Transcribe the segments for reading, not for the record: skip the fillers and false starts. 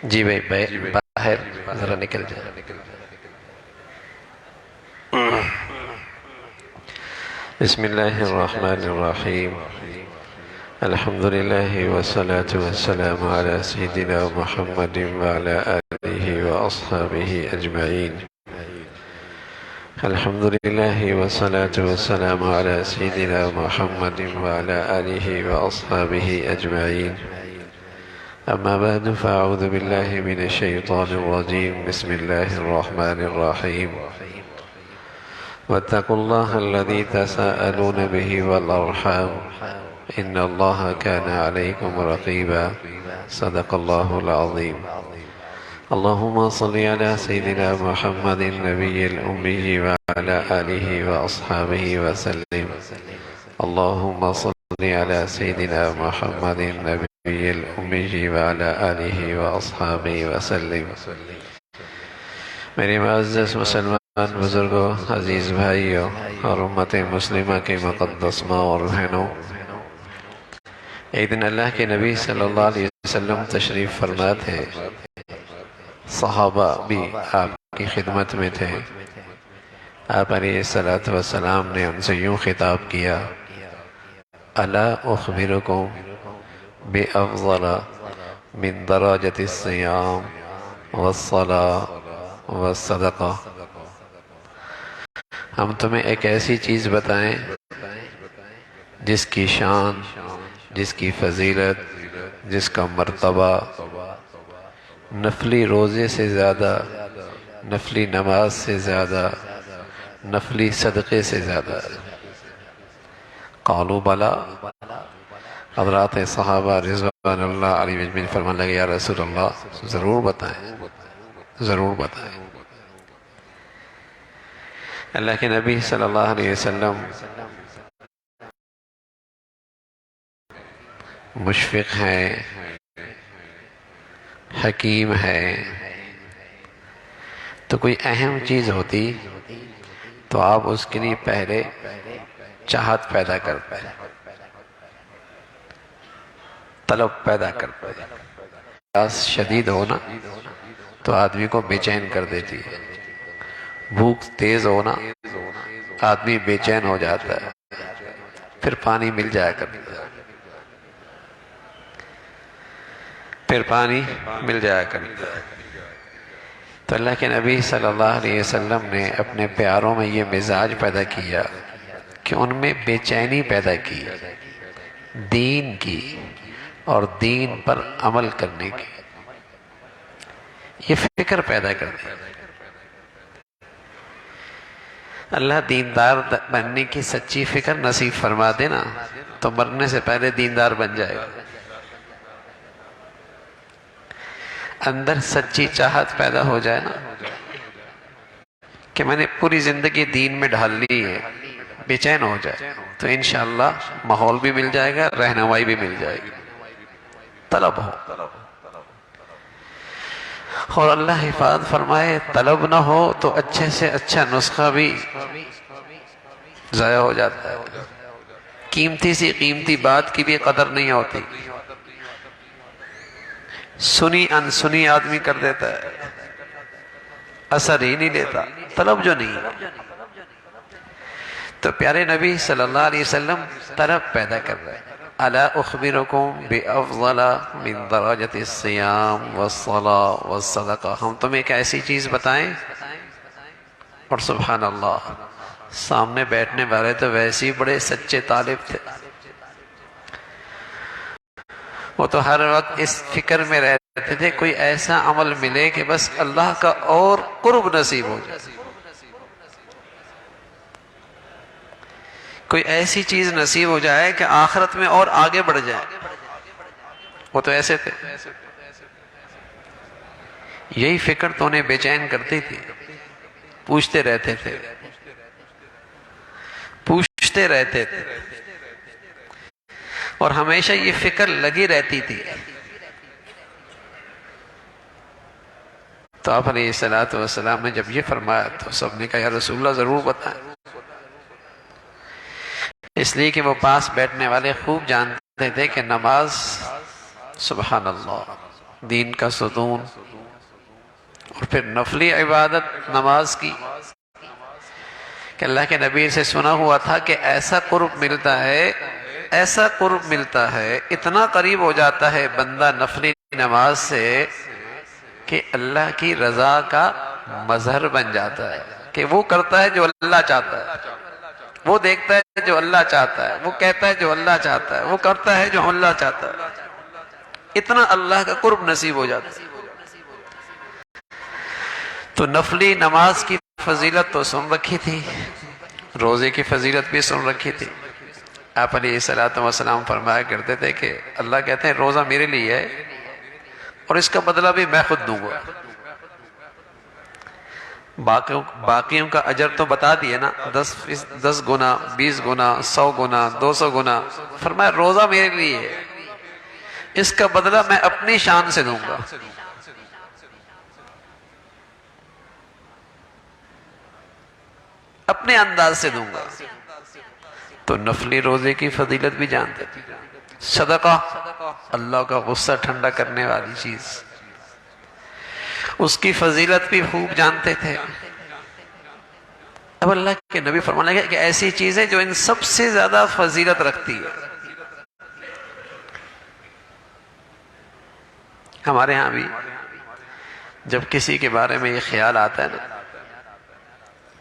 جی بھائی باہر ذرا نکل جائے. بسم اللہ الرحمن الرحیم. الحمد للہ والصلاة والسلام علی سیدنا محمد وعلی آلہ واصحابہ اجمعین. الحمد للہ والصلاة والسلام علی سیدنا محمد وعلی آلہ واصحابہ اجمعین. أما بعد فأعوذ بالله من الشيطان الرجيم. بسم الله الرحمن الرحيم. واتقوا الله الذي تساءلون به والأرحام إن الله كان عليكم رقيبا. صدق الله العظيم. اللهم صل على سيدنا محمد النبي الأمي وعلى آله وأصحابه وسلم. اللهم صل على سيدنا محمد النبي الأمي وعلى آله وأصحابه وسلم. میرے معزز مسلمان بزرگوں، عزیز بھائیوں اور امت مسلمہ کے مقدس ماں اور بہنوں، ایک دن اللہ کے نبی صلی اللہ علیہ وسلم تشریف فرما تھے. صحابہ بھی آپ کی خدمت میں تھے. آپ علیہ السلام نے ان سے یوں خطاب کیا: الا اخبرکم بأفضل من درجة الصيام والصلاة والصدقہ. ہم تمہیں ایک ایسی چیز بتائیں جس کی شان، جس کی فضیلت، جس کا مرتبہ نفلی روزے سے زیادہ، نفلی نماز سے زیادہ، نفلی صدقے سے زیادہ. قالوا بلا. حضرات صحابہ رضوان اللہ علیہ اجمعین فرمانے لگے: یا رسول اللہ، ضرور بتائیں، ضرور بتائیں. اللہ کے نبی صلی اللہ علیہ وسلم مشفق ہیں، حکیم ہیں. تو کوئی اہم چیز ہوتی تو آپ اس کے لیے پہلے چاہت پیدا کرتے، طلب پیدا کرتے. پیاس شدید ہونا تو آدمی کو بے چین کر دیتی ہے. بھوک تیز ہونا آدمی بے چین ہو جاتا ہے. پھر پانی مل جایا کرتا ہے، پھر پانی مل جایا کرتا ہے. تو اللہ کے نبی صلی اللہ علیہ وسلم نے اپنے پیاروں میں یہ مزاج پیدا کیا کہ ان میں بے چینی پیدا کی، دین کی اور دین پر عمل کرنے کی. یہ فکر پیدا کرتے. اللہ دیندار بننے کی سچی فکر نصیب فرما دینا تو مرنے سے پہلے دیندار بن جائے گا. اندر سچی چاہت پیدا ہو جائے نا کہ میں نے پوری زندگی دین میں ڈھال لی ہے، بے چین ہو جائے تو انشاءاللہ ماحول بھی مل جائے گا، رہنمائی بھی مل جائے گی. طلب ہو اور اللہ حفاظت فرمائے، طلب نہ ہو تو اچھے سے اچھا نسخہ بھی ضائع ہو جاتا ہے. قیمتی سی قیمتی بات کی بھی قدر نہیں ہوتی، سنی انسنی آدمی کر دیتا ہے، اثر ہی نہیں دیتا. طلب جو نہیں. تو پیارے نبی صلی اللہ علیہ وسلم طلب پیدا کر رہے ہیں. الا اخبرکم بافضل من درجۃ الصیام والصلاۃ والصدقہ. ہم تمہیں ایک ایسی چیز بتائیں. اور سبحان اللہ، سامنے بیٹھنے والے تو ویسے ہی بڑے سچے طالب تھے. وہ تو ہر وقت اس فکر میں رہتے تھے کوئی ایسا عمل ملے کہ بس اللہ کا اور قرب نصیب ہو جائے، کوئی ایسی چیز نصیب ہو جائے کہ آخرت میں اور آگے بڑھ جائے. وہ تو ایسے تھے. یہی فکر تو انہیں بے چین کرتی تھی. پوچھتے رہتے تھے، پوچھتے رہتے تھے اور ہمیشہ یہ فکر لگی رہتی تھی. تو آپ علیہ السلام نے جب یہ فرمایا تو سب نے کہا: یا رسول اللہ، ضرور بتائیں. اس لیے کہ وہ پاس بیٹھنے والے خوب جانتے تھے کہ نماز، سبحان اللہ، دین کا ستون، اور پھر نفلی عبادت نماز کی، کہ اللہ کے نبی سے سنا ہوا تھا کہ ایسا قرب ملتا ہے، ایسا قرب ملتا ہے، اتنا قریب ہو جاتا ہے بندہ نفلی نماز سے کہ اللہ کی رضا کا مظہر بن جاتا ہے، کہ وہ کرتا ہے جو اللہ چاہتا ہے، وہ دیکھتا ہے جو اللہ چاہتا ہے، وہ کہتا ہے جو اللہ چاہتا ہے، وہ کرتا ہے جو اللہ چاہتا ہے، اتنا اللہ کا قرب نصیب ہو جاتا ہے۔ تو نفلی نماز کی فضیلت تو سن رکھی تھی، روزے کی فضیلت بھی سن رکھی تھی۔ آپ علیہ الصلوۃ والسلام فرمایا کرتے تھے کہ اللہ کہتے ہیں روزہ میرے لیے ہے اور اس کا بدلہ بھی میں خود دوں گا۔ باقیوں کا اجر تو بتا دیا نا، 10 گنا، 20 گنا، 100 گنا، 200 گنا، فرمایا روزہ میرے لیے ہے، اس کا بدلہ میں اپنی شان سے دوں گا۔ اپنے انداز سے دوں گا۔ تو نفلی روزے کی فضیلت بھی جانتے تھے۔ صدقہ، اللہ کا غصہ ٹھنڈا کرنے والی چیز، اس کی فضیلت بھی خوب جانتے تھے۔ اب اللہ کے نبی فرمانے لگے کہ ایسی چیز ہے جو ان سب سے زیادہ فضیلت رکھتی ہے۔ ہمارے ہاں بھی جب کسی کے بارے میں یہ خیال آتا ہے نا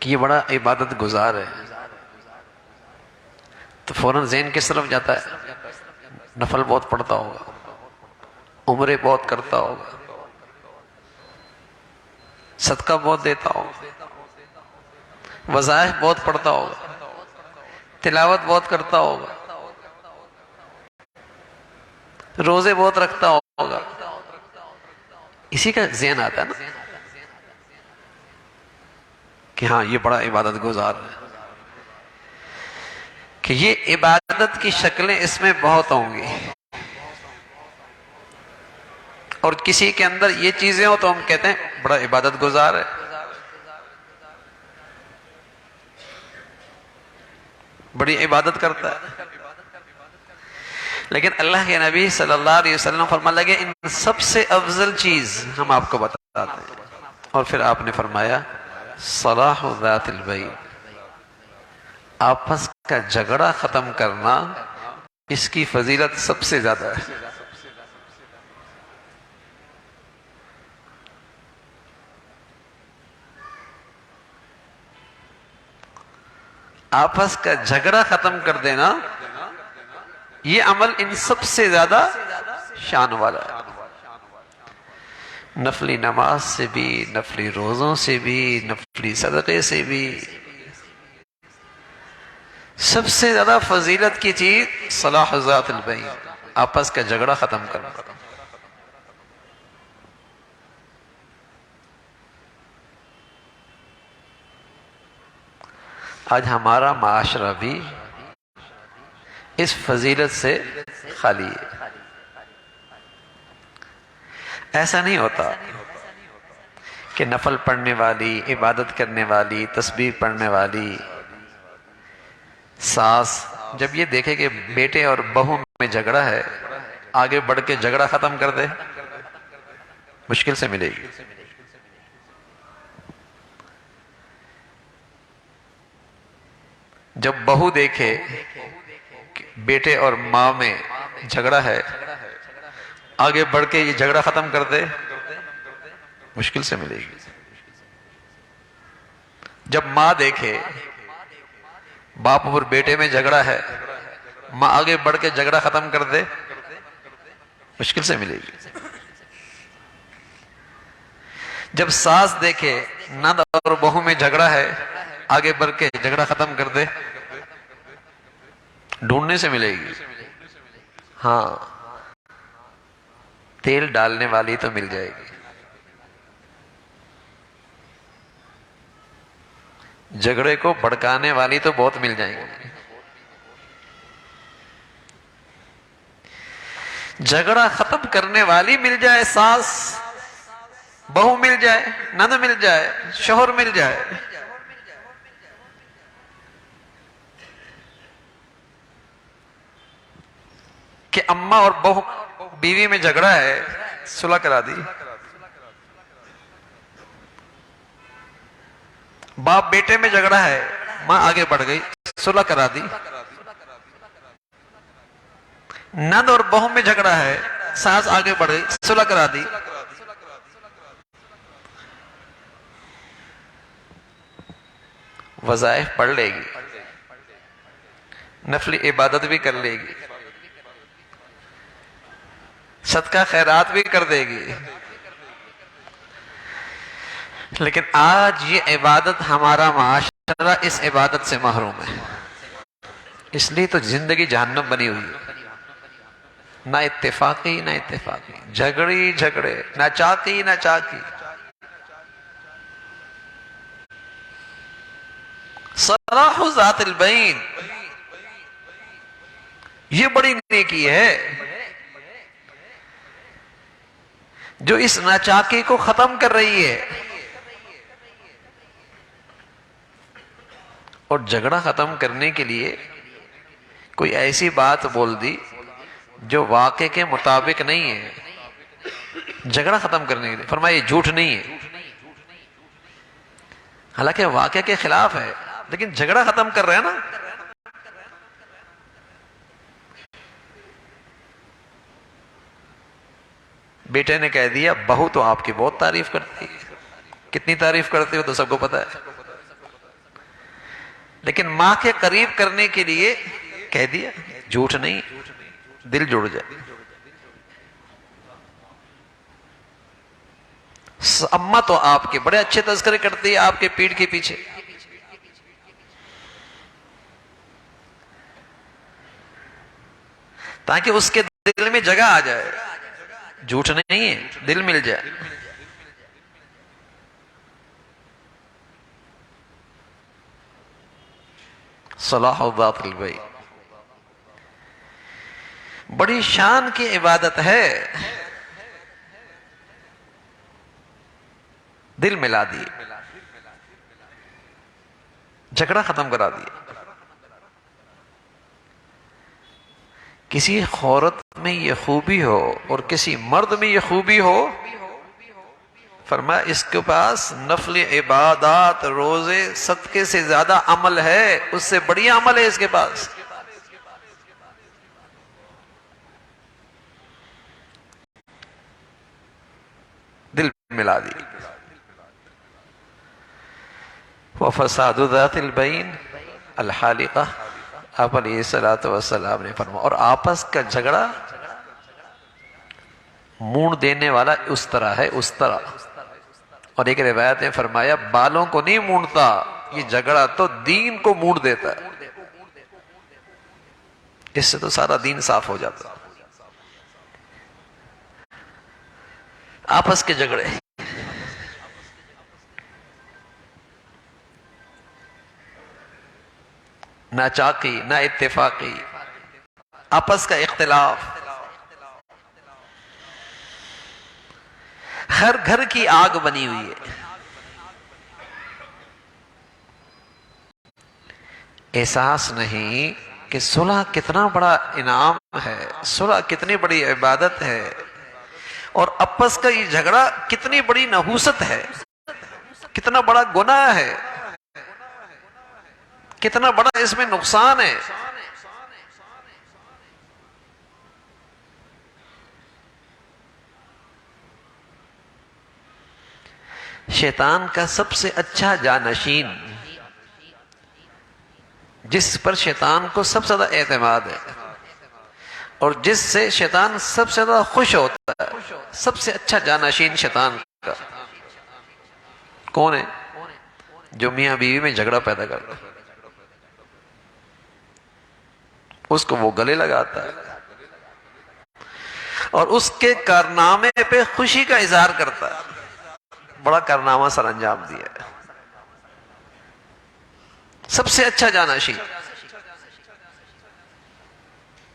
کہ یہ بڑا عبادت گزار ہے، تو فوراً ذہن کس طرف جاتا ہے؟ نفل بہت پڑھتا ہوگا، عمرے بہت کرتا ہوگا، صدقہ بہت دیتا ہوگا، وظائف بہت پڑھتا ہوگا، تلاوت بہت کرتا ہوگا، روزے بہت رکھتا ہوگا، اسی کا ذہن آتا ہے نا کہ ہاں یہ بڑا عبادت گزار ہے، کہ یہ عبادت کی شکلیں اس میں بہت ہوں گی، اور کسی کے اندر یہ چیزیں ہو تو ہم کہتے ہیں بڑا عبادت گزار ہے، بڑی عبادت کرتا ہے۔ لیکن اللہ کے نبی صلی اللہ علیہ وسلم فرمانے لگے ان سب سے افضل چیز ہم آپ کو بتاتے ہیں، اور پھر آپ نے فرمایا صلاح ذات البین، آپس کا جھگڑا ختم کرنا، اس کی فضیلت سب سے زیادہ ہے۔ آپس کا جھگڑا ختم کر دینا، یہ عمل ان سب سے زیادہ شان والا ہے۔ نفلی نماز سے بھی، نفلی روزوں سے بھی، نفلی صدقے سے بھی، سب سے زیادہ فضیلت کی چیز صلاح ذات البین، آپس کا جھگڑا ختم کرنا۔ آج ہمارا معاشرہ بھی اس فضیلت سے خالی ہے۔ ایسا نہیں ہوتا کہ نفل پڑھنے والی، عبادت کرنے والی، تسبیح پڑھنے والی ساس جب یہ دیکھے کہ بیٹے اور بہو میں جھگڑا ہے، آگے بڑھ کے جھگڑا ختم کر دے، مشکل سے ملے گی۔ جب بہو دیکھے کہ بیٹے اور ماں میں جھگڑا ہے، آگے بڑھ کے یہ جھگڑا ختم کر دے، مشکل سے ملے گی۔ جب ماں دیکھے باپ اور بیٹے میں جھگڑا ہے، ماں آگے بڑھ کے جھگڑا ختم کر دے، مشکل سے ملے گی۔ جب ساس دیکھے نند اور بہو میں جھگڑا ہے، آگے بڑھ کے جھگڑا ختم کر دے، ڈھونڈنے سے ملے گی۔ ہاں، تیل ڈالنے والی تو مل جائے گی، جھگڑے کو بھڑکانے والی تو بہت مل جائیں گی۔ جھگڑا ختم کرنے والی مل جائے، ساس، بہو مل جائے، نند مل جائے، شوہر مل جائے، کہ اماں اور بہو بیوی میں جھگڑا ہے، صلح کرا دی. باپ بیٹے میں جھگڑا ہے، ماں آگے بڑھ گئی، صلح کرا دی. نند اور بہو میں جھگڑا ہے، ساس آگے بڑھ گئی، صلح کرا دی. وظائف پڑھ لے گی، نفلی عبادت بھی کر لے گی، صدقہ خیرات بھی کر دے گی، لیکن آج یہ عبادت ہمارا معاشرہ اس عبادت سے محروم ہے. اس لیے تو زندگی جہنم بنی ہوئی ہے. نہ اتفاقی نہ اتفاقی، جھگڑی جھگڑے، نہ چاقی نہ چاقی. صلاح ذات البین، یہ بڑی نیکی ہے جو اس ناچاکی کو ختم کر رہی ہے. اور جھگڑا ختم کرنے کے لیے کوئی ایسی بات بول دی جو واقع کے مطابق نہیں ہے. جھگڑا ختم کرنے کے لیے فرمایا یہ جھوٹ نہیں ہے، حالانکہ واقع کے خلاف ہے، لیکن جھگڑا ختم کر رہے ہیں نا. بیٹے نے کہہ دیا بہو تو آپ کی بہت تعریف کرتی ہے. کتنی تعریف کرتے ہو تو سب کو پتا ہے، لیکن ماں کے قریب کرنے کے لیے کہہ دیا. جھوٹ نہیں، دل جڑ جائے. اماں تو آپ کے بڑے اچھے تذکرے کرتی ہے آپ کے پیٹھ کے پیچھے، تاکہ اس کے دل میں جگہ آ جائے. جھوٹ نہیں ہے، دل مل جائے. صلاح ذات البین بڑی شان کی عبادت ہے. دل ملا دیے، جھگڑا ختم کرا دیا. کسی عورت میں یہ خوبی ہو اور کسی مرد میں یہ خوبی ہو، فرمایا اس کے پاس نفل عبادات، روزے، صدقے سے زیادہ عمل ہے، اس سے بڑی عمل ہے اس کے پاس. دل ملا دی. وَفَسَادُ ذَاتِ الْبَيْنِ الْحَالِقَةِ، آپ علیہ السلام نے فرمایا، اور آپس کا جھگڑا مونڑ دینے والا اس طرح ہے، اس طرح. اور ایک روایت نے فرمایا بالوں کو نہیں مونڑتا یہ جھگڑا، تو دین کو مونڑ دیتا ہے. اس سے تو سارا دین صاف ہو جاتا. آپس کے جھگڑے، نہ چاقی نہ اتفاقی، آپس کا اختلاف. ہر گھر کی آگ بنی ہوئی ہے. احساس نہیں کہ صلح کتنا بڑا انعام ہے، صلح کتنی بڑی عبادت ہے، اور آپس کا یہ جھگڑا کتنی بڑی نحوست ہے، کتنا بڑا گناہ ہے، کتنا بڑا اس میں نقصان ہے. شیطان کا سب سے اچھا جانشین، جس پر شیطان کو سب سے زیادہ اعتماد ہے اور جس سے شیطان سب سے زیادہ خوش ہوتا ہے، سب سے اچھا جانشین شیطان کا کون ہے؟ جو میاں بیوی میں جھگڑا پیدا کرتا ہے، اس کو وہ گلے لگاتا ہے اور اس کے کارنامے پہ خوشی کا اظہار کرتا ہے. بڑا کارنامہ سر انجام دیا ہے. سب سے اچھا جانشین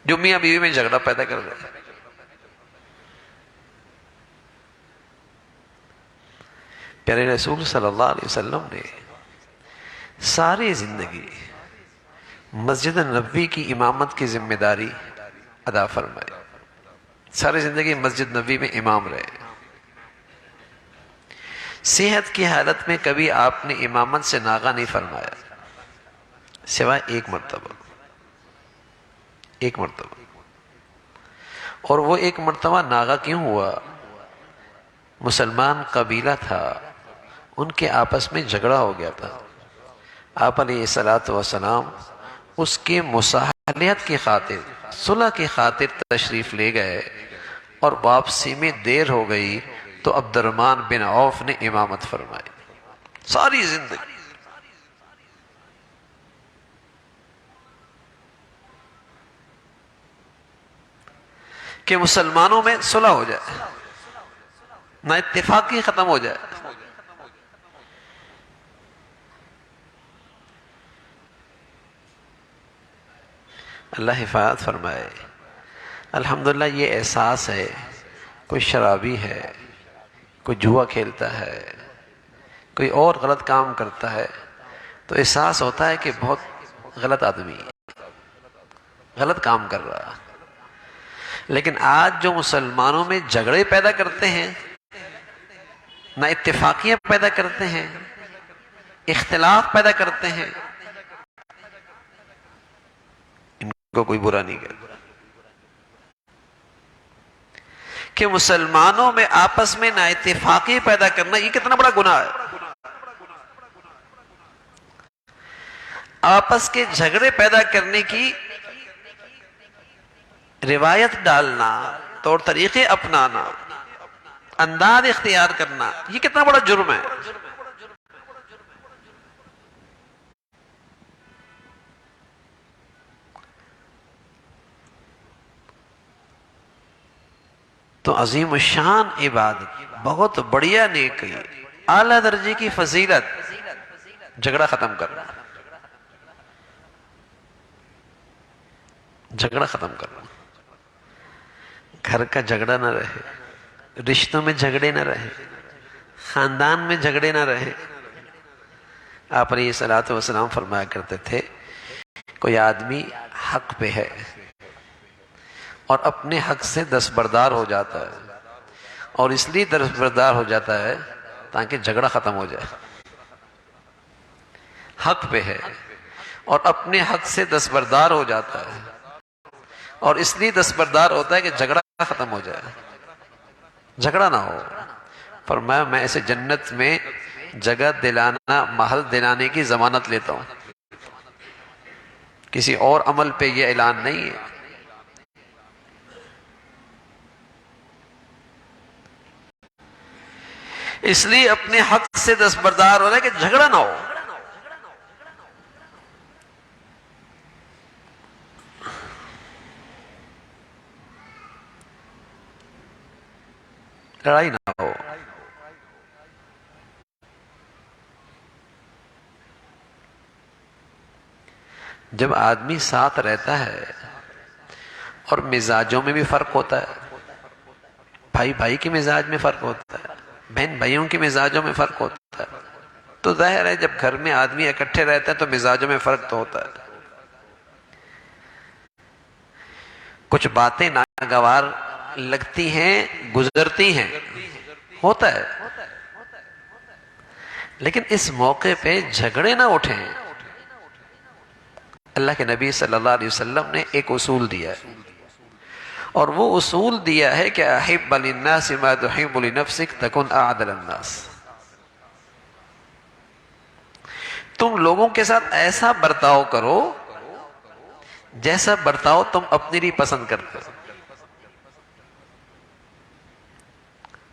جو میاں بیوی میں جھگڑا پیدا کر رہے ہیں. پیارے رسول صلی اللہ علیہ وسلم نے ساری زندگی مسجد نبوی کی امامت کی ذمہ داری ادا فرمائی. ساری زندگی مسجد نبوی میں امام رہے. صحت کی حالت میں کبھی آپ نے امامت سے ناغہ نہیں فرمایا سوائے ایک مرتبہ. اور وہ ایک مرتبہ ناغہ کیوں ہوا؟ مسلمان قبیلہ تھا، ان کے آپس میں جھگڑا ہو گیا تھا. آپ علیہ السلام اس کے مصالحت کی خاطر، صلح کی خاطر تشریف لے گئے، اور واپسی میں دیر ہو گئی تو عبد الرحمن بن عوف نے امامت فرمائی. ساری زندگی کہ مسلمانوں میں صلح ہو جائے، نہ اتفاقی ختم ہو جائے. اللہ حفاظت فرمائے. الحمدللہ یہ احساس ہے، کوئی شرابی ہے، کوئی جوا کھیلتا ہے، کوئی اور غلط کام کرتا ہے تو احساس ہوتا ہے کہ بہت غلط آدمی ہے، غلط کام کر رہا ہے. لیکن آج جو مسلمانوں میں جھگڑے پیدا کرتے ہیں، نہ اتفاقیاں پیدا کرتے ہیں، اختلاف پیدا کرتے ہیں، ان کو کوئی برا نہیں کہتا. کہ مسلمانوں میں آپس میں نہ اتفاقی پیدا کرنا یہ کتنا بڑا گناہ ہے. آپس کے جھگڑے پیدا کرنے کی روایت ڈالنا، طور طریقے اپنانا، انداز اختیار کرنا، یہ کتنا بڑا جرم ہے. تو عظیم الشان عبادت، بہت بڑھیا نیکی، اعلیٰ درجے کی فضیلت جھگڑا ختم کرنا. جھگڑا ختم کرنا، گھر کا جھگڑا نہ رہے، رشتوں میں جھگڑے نہ رہے، خاندان میں جھگڑے نہ رہے. آپ علیہ السلام فرمایا کرتے تھے کوئی آدمی حق پہ ہے اور اپنے حق سے دستبردار ہو جاتا ہے، اور اس لیے دستبردار ہو جاتا ہے تاکہ جھگڑا ختم ہو جائے. حق پہ ہے اور اپنے حق سے دستبردار ہو جاتا ہے، اور اس لیے دستبردار ہوتا ہے کہ جھگڑا ختم ہو جائے، جھگڑا نہ ہو. فرمایا میں اسے جنت میں جگہ دلانا، محل دلانے کی ضمانت لیتا ہوں. کسی اور عمل پہ یہ اعلان نہیں ہے. اس لیے اپنے حق سے دستبردار ہو رہا ہے کہ جھگڑا نہ ہو. لڑائی نہ ہو. جب آدمی ساتھ رہتا ہے اور مزاجوں میں بھی فرق ہوتا ہے، بھائی بھائی کے مزاج میں فرق ہوتا ہے، بہن بھائیوں کے مزاجوں میں فرق ہوتا ہے، تو ظاہر ہے جب گھر میں آدمی اکٹھے رہتے ہیں تو مزاجوں میں فرق تو ہوتا ہے. کچھ باتیں ناگوار لگتی ہیں، گزرتی ہیں، ہوتا ہے، لیکن اس موقع پہ جھگڑے نہ اٹھیں. اللہ کے نبی صلی اللہ علیہ وسلم نے ایک اصول دیا ہے، اور وہ اصول دیا ہے کہ احب للناس ما تحب لنفسک تکن اعدل الناس. تم لوگوں کے ساتھ ایسا برتاؤ کرو جیسا برتاؤ تم اپنے لیے پسند کرتے ہو،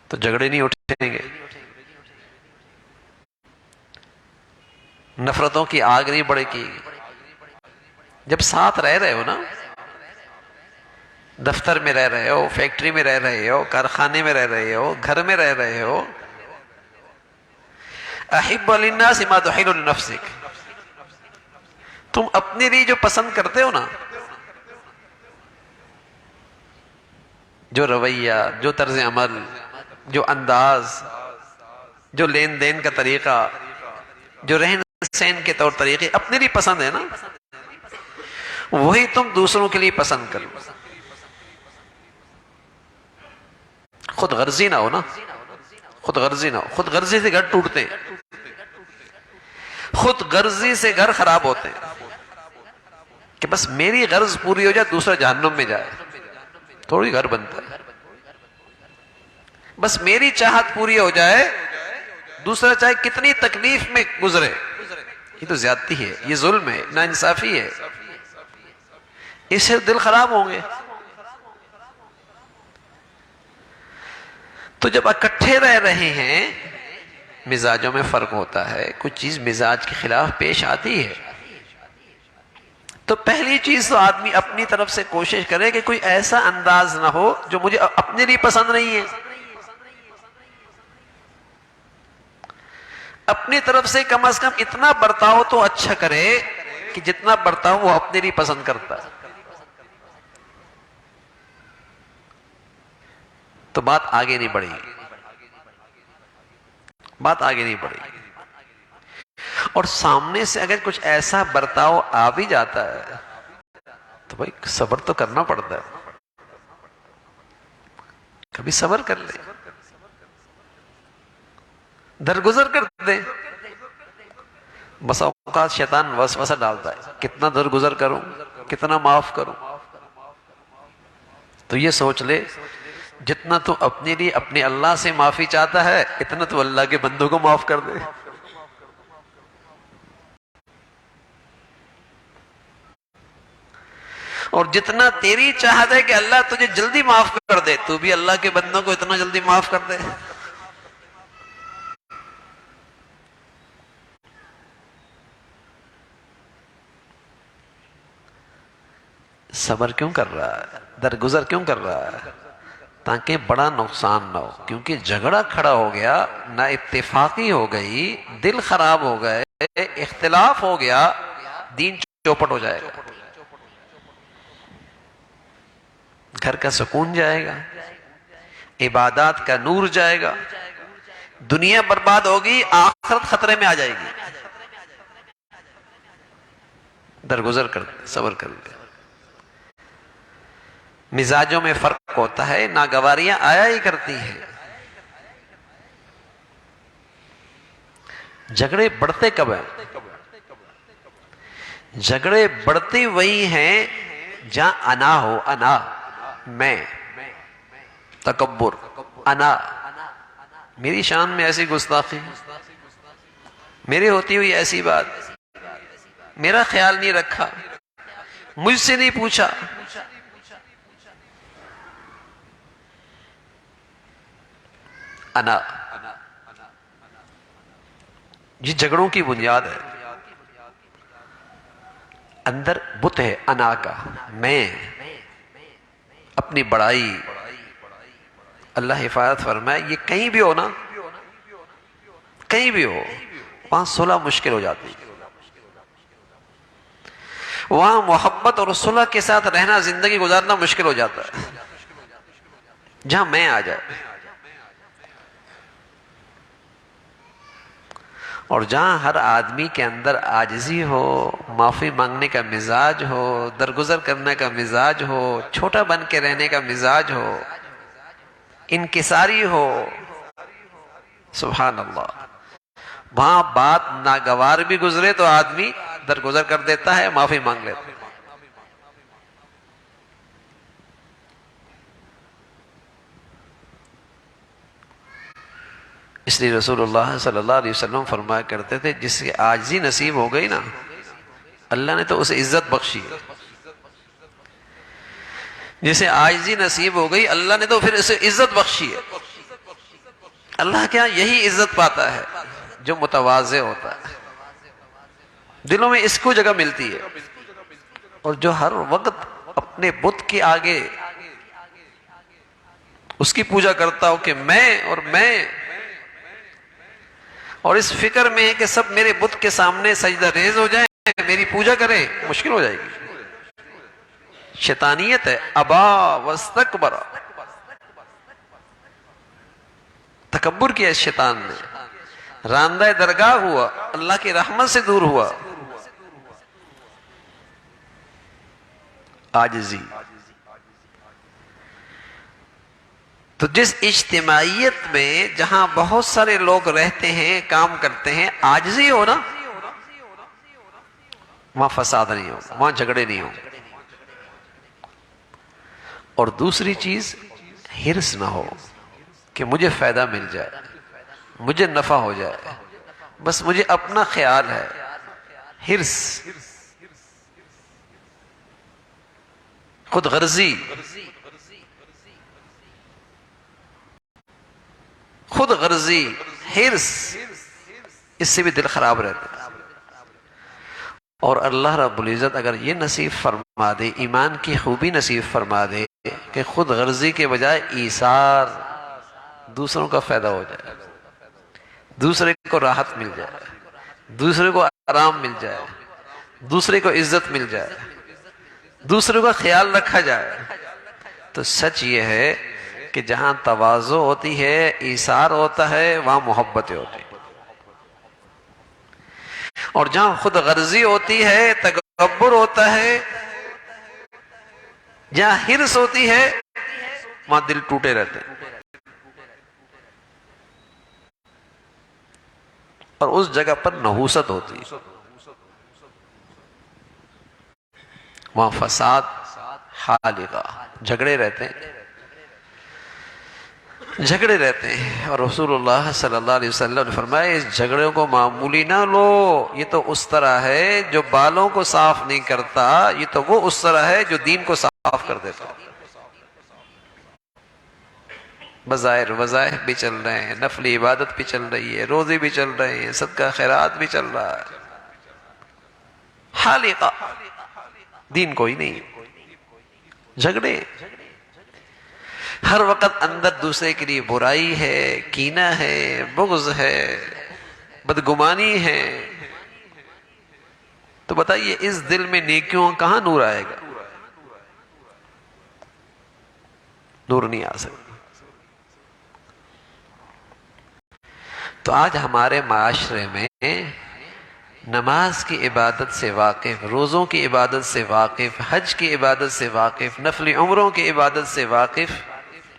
تو جھگڑے نہیں اٹھیں گے، نفرتوں کی آگ نہیں بڑھے گی. جب ساتھ رہ رہے ہو نا، دفتر میں رہ رہے ہو، فیکٹری میں رہ رہے ہو، کارخانے میں رہ رہے ہو، گھر میں رہ رہے ہو، احب للناس ما تحب لنفسک، تم اپنے لیے جو پسند کرتے ہو نا، جو رویہ، جو طرز عمل، جو انداز، جو لین دین کا طریقہ، جو رہن سہن کے طور طریقے اپنے لیے پسند ہے نا، وہی تم دوسروں کے لیے پسند کرو. خود غرضی نہ ہو نا، خود غرضی نہ ہو. خود غرضی سے گھر ٹوٹتے ہیں، خود غرضی سے گھر خراب ہوتے ہیں کہ بس میری غرض پوری ہو جائے دوسرا جہنم میں جائے، تھوڑی گھر بنتا ہے. بس میری چاہت پوری ہو جائے دوسرا چاہے کتنی تکلیف میں گزرے. یہ تو زیادتی ہے، یہ ظلم ہے، ناانصافی ہے، اس سے دل خراب ہوں گے. تو جب اکٹھے رہ رہے ہیں مزاجوں میں فرق ہوتا ہے، کچھ چیز مزاج کے خلاف پیش آتی ہے، تو پہلی چیز تو آدمی اپنی طرف سے کوشش کرے کہ کوئی ایسا انداز نہ ہو جو مجھے اپنے لیے پسند نہیں ہے. اپنی طرف سے کم از کم اتنا برتاؤ تو اچھا کرے کہ جتنا برتاؤ وہ اپنے لیے پسند کرتا ہے. تو بات آگے نہیں بڑھے گی، بات آگے نہیں بڑھے گی. اور سامنے سے اگر کچھ ایسا برتاؤ آ بھی جاتا ہے تو بھائی صبر تو کرنا پڑتا ہے، کبھی صبر کر لیں، درگزر کر دیں. بس اوقات شیطان وسوسہ ڈالتا ہے کتنا درگزر کروں، کتنا معاف کروں. تو یہ سوچ لے جتنا تو اپنے لیے اپنے اللہ سے معافی چاہتا ہے اتنا تو اللہ کے بندوں کو معاف کر دے. اور جتنا تیری چاہت ہے کہ اللہ تجھے جلدی معاف کر دے تو بھی اللہ کے بندوں کو اتنا جلدی معاف کر دے. صبر کیوں کر رہا ہے، درگزر کیوں کر رہا ہے؟ تاکہ بڑا نقصان نہ ہو. کیونکہ جھگڑا کھڑا ہو گیا، نہ اتفاقی ہو گئی، دل خراب ہو گئے، اختلاف ہو گیا، دین چوپٹ ہو جائے گا، گھر کا سکون جائے گا، عبادات کا نور جائے گا، دنیا برباد ہوگی، آخرت خطرے میں آ جائے گی. درگزر کر دے، صبر کر دے. مزاجوں میں فرق ہوتا ہے، ناگواریاں آیا ہی کرتی ہیں. جھگڑے بڑھتے کب ہیں؟ جھگڑے بڑھتے وہی ہیں جہاں انا ہو، انا، میں، تکبر، انا، میری شان میں ایسی گستاخی، میرے ہوتی ہوئی ایسی بات، میرا خیال نہیں رکھا، مجھ سے نہیں پوچھا. انا، یہ جھگڑوں کی بنیاد ہے. اندر بت ہے انا کا، میں، اپنی بڑائی. اللہ حفاظت فرمائے یہ کہیں بھی ہو نا، کہیں بھی ہو وہاں صلح مشکل ہو جاتی، وہاں محبت اور صلح کے ساتھ رہنا، زندگی گزارنا مشکل ہو جاتا ہے جہاں میں آ جائے. اور جہاں ہر آدمی کے اندر عاجزی ہو، معافی مانگنے کا مزاج ہو، درگزر کرنے کا مزاج ہو، چھوٹا بن کے رہنے کا مزاج ہو، انکساری ہو، سبحان اللہ، وہاں بات ناگوار بھی گزرے تو آدمی درگزر کر دیتا ہے، معافی مانگ لیتا ہے. اس لیے رسول اللہ صلی اللہ علیہ وسلم فرمایا کرتے تھے جس کی عاجزی نصیب ہو گئی نا اللہ نے تو اسے عزت بخشی ہے. جسے عاجزی نصیب ہو گئی اللہ نے تو پھر اسے عزت بخشی ہے. اللہ کیا یہی عزت پاتا ہے جو متواضع ہوتا ہے، دلوں میں اس کو جگہ ملتی ہے. اور جو ہر وقت اپنے بت کے آگے اس کی پوجا کرتا ہو کہ میں اور میں، اور اس فکر میں ہے کہ سب میرے بت کے سامنے سجدہ ریز ہو جائیں، میری پوجا کریں، مشکل ہو جائے گی. شیطانیت ہے، ابا واستکبر، تکبر کیا اس شیطان نے، راندہ درگاہ ہوا، اللہ کی رحمت سے دور ہوا. عاجزی. تو جس اجتماعیت میں جہاں بہت سارے لوگ رہتے ہیں، کام کرتے ہیں، عاجزی ہو نا، وہاں فساد نہیں ہوگا، وہاں جھگڑے نہیں ہوں گے۔ اور دوسری چیز، ہرس نہ ہو کہ مجھے فائدہ مل جائے، مجھے نفع ہو جائے، بس مجھے اپنا خیال ہے۔ ہرس، خود غرضی، خود غرضی، ہرس، اس سے بھی دل خراب رہتا ہے۔ اور اللہ رب العزت اگر یہ نصیب فرما دے، ایمان کی خوبی نصیب فرما دے کہ خود غرضی کے بجائے ایثار، دوسروں کا فائدہ ہو جائے، دوسرے کو راحت مل جائے، دوسرے کو آرام مل جائے، دوسرے کو عزت مل جائے، دوسرے کا خیال رکھا جائے، تو سچ یہ ہے کہ جہاں تواضع ہوتی ہے، ایثار ہوتا ہے، وہاں محبتیں ہوتی ہیں۔ اور جہاں خود غرضی ہوتی ہے، تکبر ہوتا ہے، جہاں ہرس ہوتی ہے، وہاں دل ٹوٹے رہتے ہیں۔ اور اس جگہ پر نحوست ہوتی ہے، وہاں فساد حالقہ، جھگڑے رہتے ہیں، جھگڑے رہتے ہیں۔ اور رسول اللہ صلی اللہ علیہ وسلم نے فرمایا اس جھگڑوں کو معمولی نہ لو، یہ تو اس طرح ہے جو بالوں کو صاف نہیں کرتا، یہ تو وہ اس طرح ہے جو دین کو صاف کر دیتا۔ بظاہر وظائف بھی چل رہے ہیں، نفلی عبادت بھی چل رہی ہے، روزے بھی چل رہے ہیں، صدقہ خیرات بھی چل رہا ہے، حالقہ، دین کوئی نہیں، جھگڑے، ہر وقت اندر دوسرے کے لیے برائی ہے، کینہ ہے، بغض ہے، بدگمانی ہے۔ تو بتائیے اس دل میں نیکیوں کہاں نور آئے گا؟ نور نہیں آ سکتا۔ تو آج ہمارے معاشرے میں نماز کی عبادت سے واقف، روزوں کی عبادت سے واقف، حج کی عبادت سے واقف، نفلی عمروں کی عبادت سے واقف،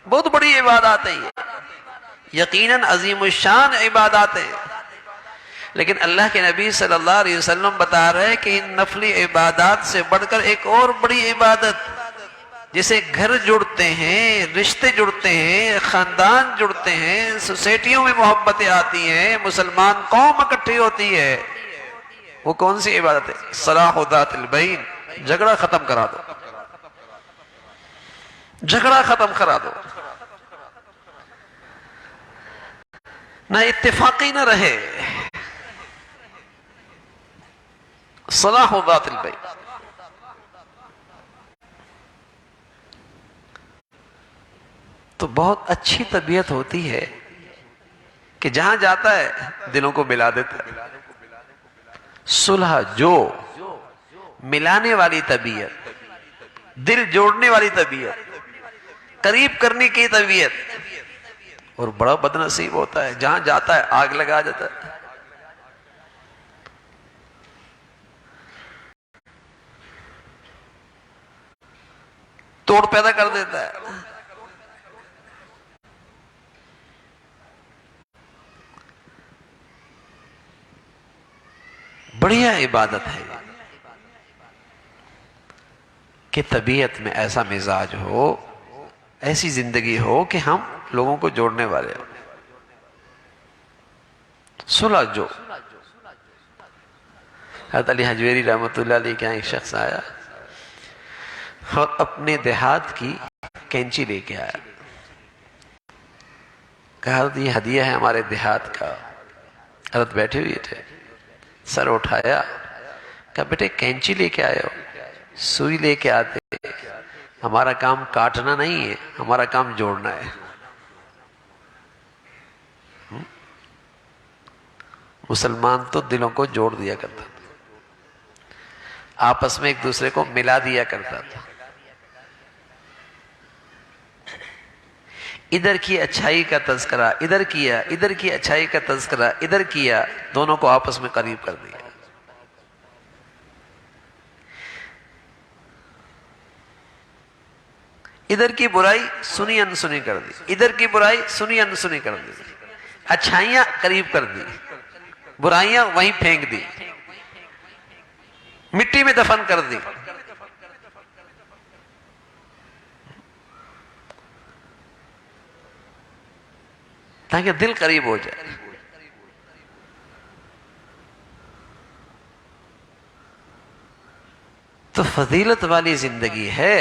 بہت بڑی عبادات ہیں یہ، یقیناً عظیم الشان عبادات ہیں، لیکن اللہ کے نبی صلی اللہ علیہ وسلم بتا رہے ہیں کہ ان نفلی عبادات سے بڑھ کر ایک اور بڑی عبادت، جسے گھر جڑتے ہیں، رشتے جڑتے ہیں، خاندان جڑتے ہیں، سوسائٹیوں میں محبتیں آتی ہیں، مسلمان قوم اکٹھی ہوتی ہے، وہ کون سی عبادت ہے؟ صلاح ذات البین، جھگڑا ختم کرا دو، جھگڑا ختم کرا دو، نہ اتفاقی نہ رہے، صلاح ذات البین۔ تو بہت اچھی طبیعت ہوتی ہے کہ جہاں جاتا ہے دلوں کو ملا دیتا ہے، صلح جو ملانے والی طبیعت، دل جوڑنے والی طبیعت، قریب کرنے کی طبیعت۔ اور بڑا بد نصیب ہوتا ہے جہاں جاتا ہے آگ لگا جاتا ہے، توڑ پیدا کر دیتا ہے۔ بڑھیا عبادت ہے کہ طبیعت میں ایسا مزاج ہو، ایسی زندگی ہو کہ ہم لوگوں کو جوڑنے والے ہوں۔ صلح جو، حضرت علی حجویری رحمۃ اللہ علیہ کے یہاں ایک شخص آیا اور اپنے دیہات کی کینچی لے کے آیا، کہا حضرت یہ ہدیہ ہے ہمارے دیہات کا۔ حضرت بیٹھے ہوئے تھے، سر اٹھایا، کہا بیٹے کینچی لے کے آئے ہو، سوئی لے کے آتے، ہمارا کام کاٹنا نہیں ہے، ہمارا کام جوڑنا ہے۔ مسلمان تو دلوں کو جوڑ دیا کرتا تھا، آپس میں ایک دوسرے کو ملا دیا کرتا تھا، ادھر کی اچھائی کا تذکرہ ادھر کیا، ادھر کی اچھائی کا تذکرہ ادھر کیا، دونوں کو آپس میں قریب کر دیا۔ ادھر کی برائی سنی انسنی کر دی، ادھر کی برائی سنی انسنی کر دی، اچھائیاں قریب کر دی، برائیاں وہیں پھینک دی، مٹی میں دفن کر دی۔ تاکہ دل قریب ہو جائے۔ تو فضیلت والی زندگی ہے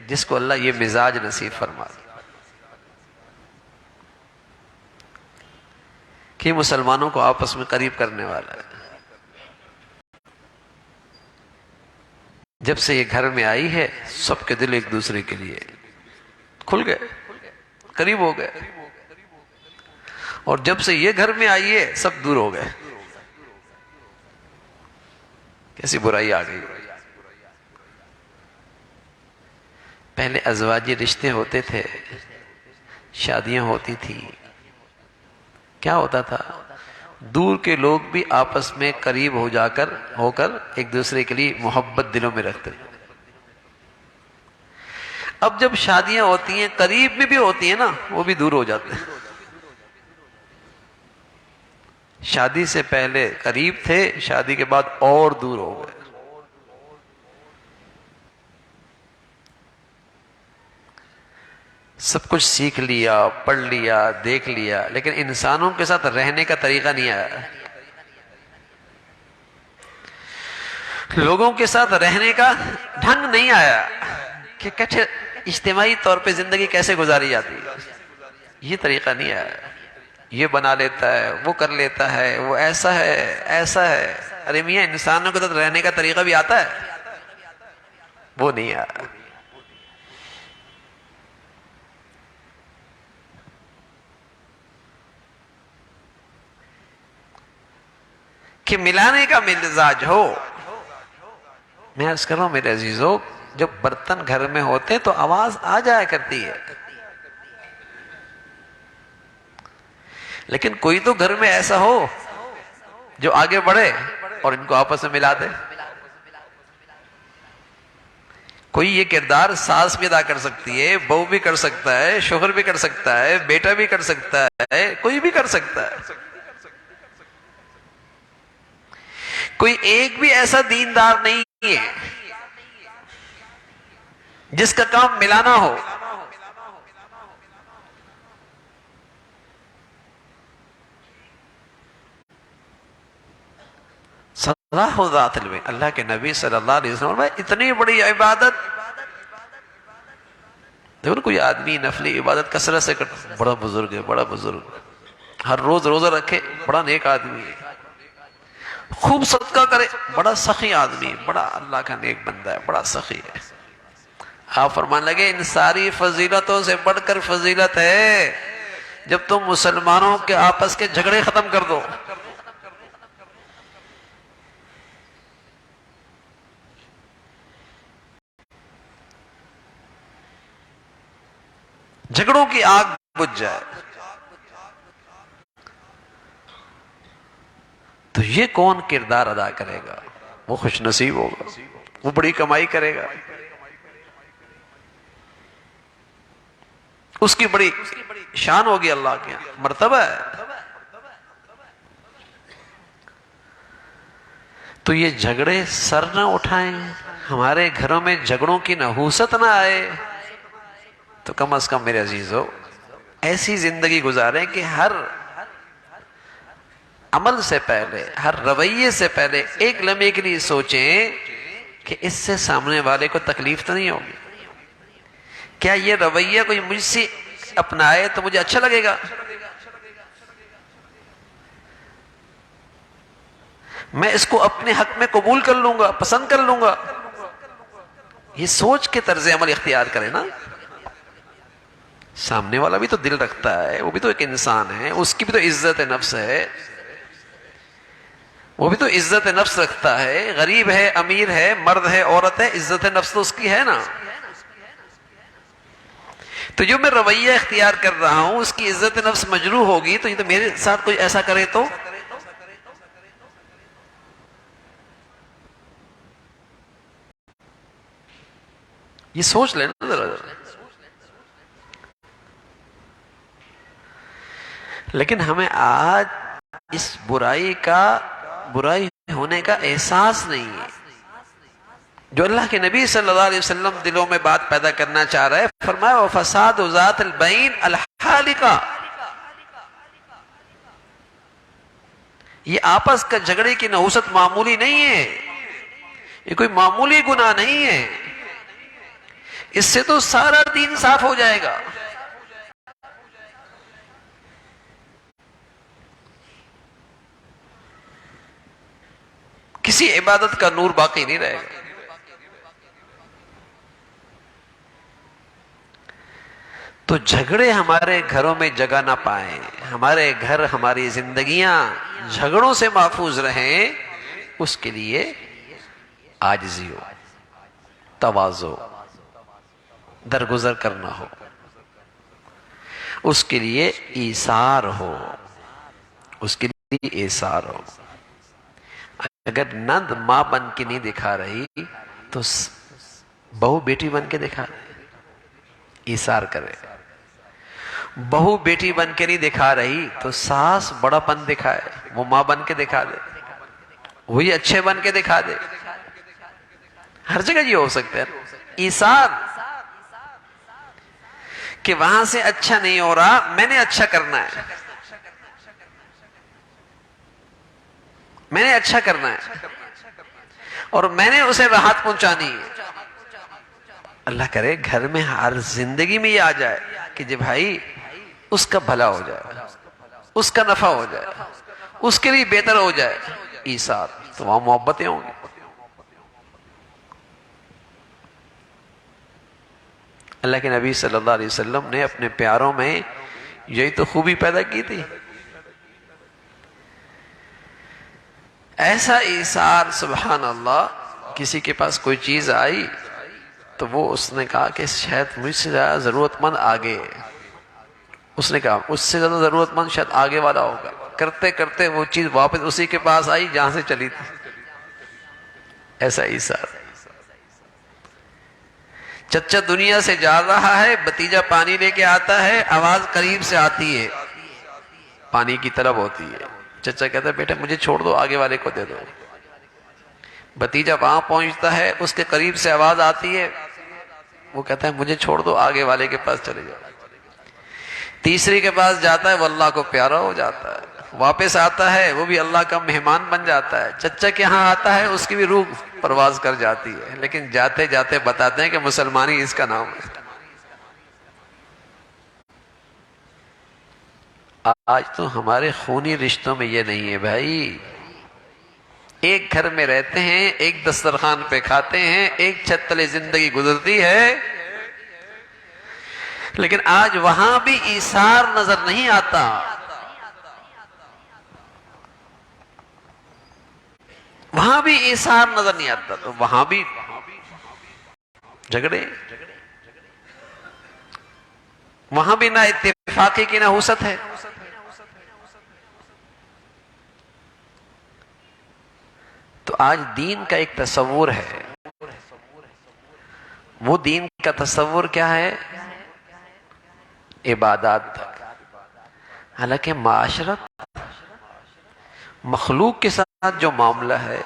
جس کو اللہ یہ مزاج نصیب فرما دے کہ مسلمانوں کو آپس میں قریب کرنے والا ہے۔ جب سے یہ گھر میں آئی ہے سب کے دل ایک دوسرے کے لیے کھل گئے، قریب ہو گئے، اور جب سے یہ گھر میں آئی ہے سب دور ہو گئے۔ کیسی برائی آ گئی۔ پہلے ازواجی رشتے ہوتے تھے، شادیاں ہوتی تھی، کیا ہوتا تھا؟ دور کے لوگ بھی آپس میں قریب ہو کر ایک دوسرے کے لیے محبت دلوں میں رکھتے تھے۔ اب جب شادیاں ہوتی ہیں، قریب میں بھی ہوتی ہیں نا، وہ بھی دور ہو جاتے ہیں۔ شادی سے پہلے قریب تھے، شادی کے بعد اور دور ہو گئے۔ سب کچھ سیکھ لیا، پڑھ لیا، دیکھ لیا، لیکن انسانوں کے ساتھ رہنے کا طریقہ نہیں آیا، لوگوں کے ساتھ رہنے کا ڈھنگ نہیں آیا کہ کیسے اجتماعی طور پہ زندگی کیسے گزاری جاتی ہے، یہ طریقہ نہیں آیا۔ یہ بنا لیتا ہے، وہ کر لیتا ہے، وہ ایسا ہے ایسا ہے۔ ارے میاں، انسانوں کے ساتھ رہنے کا طریقہ بھی آتا ہے، وہ نہیں آیا۔ کہ ملانے کا مزاج ہو۔ میں عرض کر رہا ہوں میرے عزیزو، جب برتن گھر میں ہوتے تو آواز آ جایا کرتی ہے، لیکن کوئی تو گھر میں ایسا ہو جو آگے بڑھے اور ان کو آپس میں ملا دے۔ کوئی یہ کردار ساس بھی ادا کر سکتی ہے، بہو بھی کر سکتا ہے، شوہر بھی کر سکتا ہے، بیٹا بھی کر سکتا ہے، کوئی بھی کر سکتا ہے۔ کوئی ایک بھی ایسا دیندار نہیں ہے جس کا کام ملانا ہو۔ صلاح ذات البین، اللہ کے نبی صلی اللہ علیہ وسلم میں اتنی بڑی عبادت، دیکھو نا، کوئی آدمی نفلی عبادت کثرت سے کرتا، بڑا بزرگ ہے، بڑا بزرگ، ہر روز روزہ رکھے، بڑا نیک آدمی ہے، خوب صدقہ کرے، بڑا سخی آدمی، بڑا اللہ کا نیک بندہ ہے، بڑا سخی ہے۔ آپ فرمان لگے ان ساری فضیلتوں سے بڑھ کر فضیلت ہے جب تم مسلمانوں کے آپس کے جھگڑے ختم کر دو۔ جھگڑوں کی آگ بجھ جائے تو یہ کون کردار ادا کرے گا؟ وہ خوش نصیب ہوگا، وہ بڑی کمائی کرے گا، اس کی بڑی شان ہوگی، اللہ کے مرتبہ ہے۔ تو یہ جھگڑے سر نہ اٹھائیں، ہمارے گھروں میں جھگڑوں کی نحوست نہ آئے، تو کم از کم میرے عزیزو ایسی زندگی گزاریں کہ ہر عمل سے پہلے، ہر رویے سے پہلے ایک لمحے کے لیے سوچیں کہ اس سے سامنے والے کو تکلیف تو نہیں ہوگی، کیا یہ رویہ کوئی مجھ سے اپنائے تو مجھے اچھا لگے گا، میں اس کو اپنے حق میں قبول کر لوں گا، پسند کر لوں گا۔ یہ سوچ کے طرز عمل اختیار کریں نا۔ سامنے والا بھی تو دل رکھتا ہے، وہ بھی تو ایک انسان ہے، اس کی بھی تو عزت نفس ہے، وہ بھی تو عزت نفس رکھتا ہے، غریب ہے، امیر ہے، مرد ہے، عورت ہے، عزت نفس تو اس کی ہے نا۔ تو جو میں رویہ اختیار کر رہا ہوں اس کی عزت نفس مجروح ہوگی، تو یہ تو میرے ساتھ کوئی ایسا کرے تو یہ سوچ لینا ذرا ذرا۔ لیکن ہمیں آج اس برائی ہونے کا احساس نہیں ہے. جو اللہ کے نبی صلی اللہ علیہ وسلم دلوں میں بات پیدا کرنا چاہ رہا ہے، فرمایا وَفَسَادُ ذَاتِ الْبَيْنِ الْحَالِقَةِ. یہ آپس کا جھگڑے کی نحوست معمولی نہیں ہے، یہ کوئی معمولی گناہ نہیں ہے. اس سے تو سارا دین صاف ہو جائے گا. کسی عبادت کا نور باقی نہیں رہے گا. تو جھگڑے ہمارے گھروں میں جگہ نہ پائیں، ہمارے گھر ہماری زندگیاں جھگڑوں سے محفوظ رہیں، اس کے لیے عاجزی ہو، تواضع، درگزر کرنا ہو، اس کے لیے ایثار ہو، اس کے لیے ایثار ہو. اگر نند ماں بن کے نہیں دکھا رہی تو بہو بیٹی بن کے دکھا رہی، ایثار کرے. بہو بیٹی بن کے نہیں دکھا رہی تو ساس بڑا پن دکھائے، وہ ماں بن کے دکھا دے، وہی اچھے بن کے دکھا دے. ہر جگہ یہ ہو سکتا ہے ایثار، کہ وہاں سے اچھا نہیں ہو رہا، میں نے اچھا کرنا ہے، میں نے اچھا کرنا ہے، اور میں نے اسے راحت پہنچانی ہے. اللہ کرے گھر میں ہر زندگی میں یہ آ جائے کہ جی بھائی اس کا بھلا ہو جائے، اس کا نفع ہو جائے، اس کے لیے بہتر ہو جائے. ایثار، تو وہاں محبتیں ہوں گی. اللہ کے نبی صلی اللہ علیہ وسلم نے اپنے پیاروں میں یہی تو خوبی پیدا کی تھی. ایسا ایثار، سبحان اللہ. کسی کے پاس کوئی چیز آئی تو وہ اس نے کہا کہ شاید مجھ سے زیادہ ضرورت مند آگے ہے. اس نے کہا اس سے زیادہ ضرورت مند شاید آگے والا ہوگا. کرتے کرتے وہ چیز واپس اسی کے پاس آئی جہاں سے چلی تھی. ایسا ایثار. چچا دنیا سے جا رہا ہے، بھتیجا پانی لے کے آتا ہے، آواز قریب سے آتی ہے، پانی کی طلب ہوتی ہے. چچا کہتا ہے بیٹا مجھے چھوڑ دو، آگے والے کو دے دو. بھتیجا وہاں پہنچتا ہے، اس کے قریب سے آواز آتی ہے، وہ کہتا ہے مجھے چھوڑ دو، آگے والے کے پاس چلے جاؤ. تیسری کے پاس جاتا ہے، وہ اللہ کو پیارا ہو جاتا ہے. واپس آتا ہے، وہ بھی اللہ کا مہمان بن جاتا ہے. چچا کے ہاں آتا ہے، اس کی بھی روح پرواز کر جاتی ہے، لیکن جاتے جاتے بتاتے ہیں کہ مسلمانی اس کا نام ہے. آج تو ہمارے خونی رشتوں میں یہ نہیں ہے بھائی. ایک گھر میں رہتے ہیں، ایک دسترخوان پہ کھاتے ہیں، ایک چھت تلے زندگی گزرتی ہے، لیکن آج وہاں بھی ایثار نظر نہیں آتا. وہاں بھی ایثار نظر نہیں آتا، تو وہاں بھی جھگڑے، وہاں بھی نہ اتفاقی کی نحوست ہے. تو آج دین کا ایک تصور ہے. وہ دین کا تصور کیا ہے؟ عبادات تک. حالانکہ معاشرت، مخلوق کے ساتھ جو معاملہ ہے،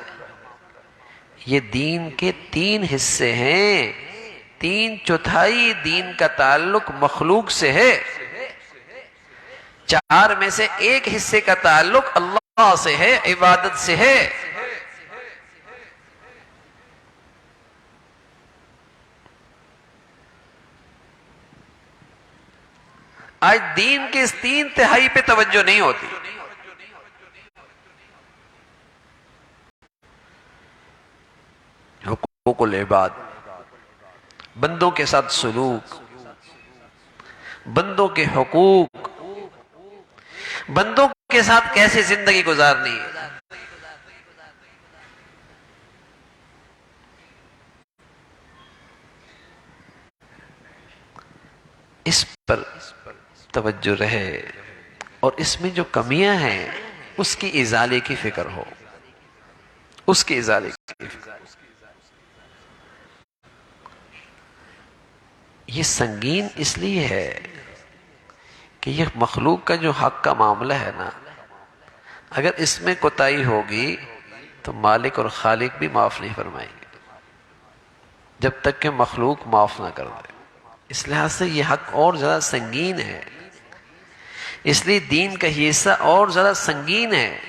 یہ دین کے 3 حصے ہیں. 3/4 دین کا تعلق مخلوق سے ہے، 4 میں سے 1 حصے کا تعلق اللہ سے ہے، عبادت سے ہے. آج دین کے اس 3/3 پہ توجہ نہیں ہوتی. حقوق العباد، بندوں کے ساتھ سلوک، بندوں کے حقوق، بندوں کے ساتھ کیسے زندگی گزارنی ہے. اس پر توجہ رہے، اور اس میں جو کمیاں ہیں اس کی ازالے کی فکر ہو، اس کی ازالے کی فکر. یہ سنگین اس لیے ہے کہ یہ مخلوق کا جو حق کا معاملہ ہے نا، اگر اس میں کوتاہی ہوگی تو مالک اور خالق بھی معاف نہیں فرمائیں گے جب تک کہ مخلوق معاف نہ کر دے۔ اس لحاظ سے یہ حق اور زیادہ سنگین ہے، اس لیے دین کا یہ حصہ اور زیادہ سنگین ہے،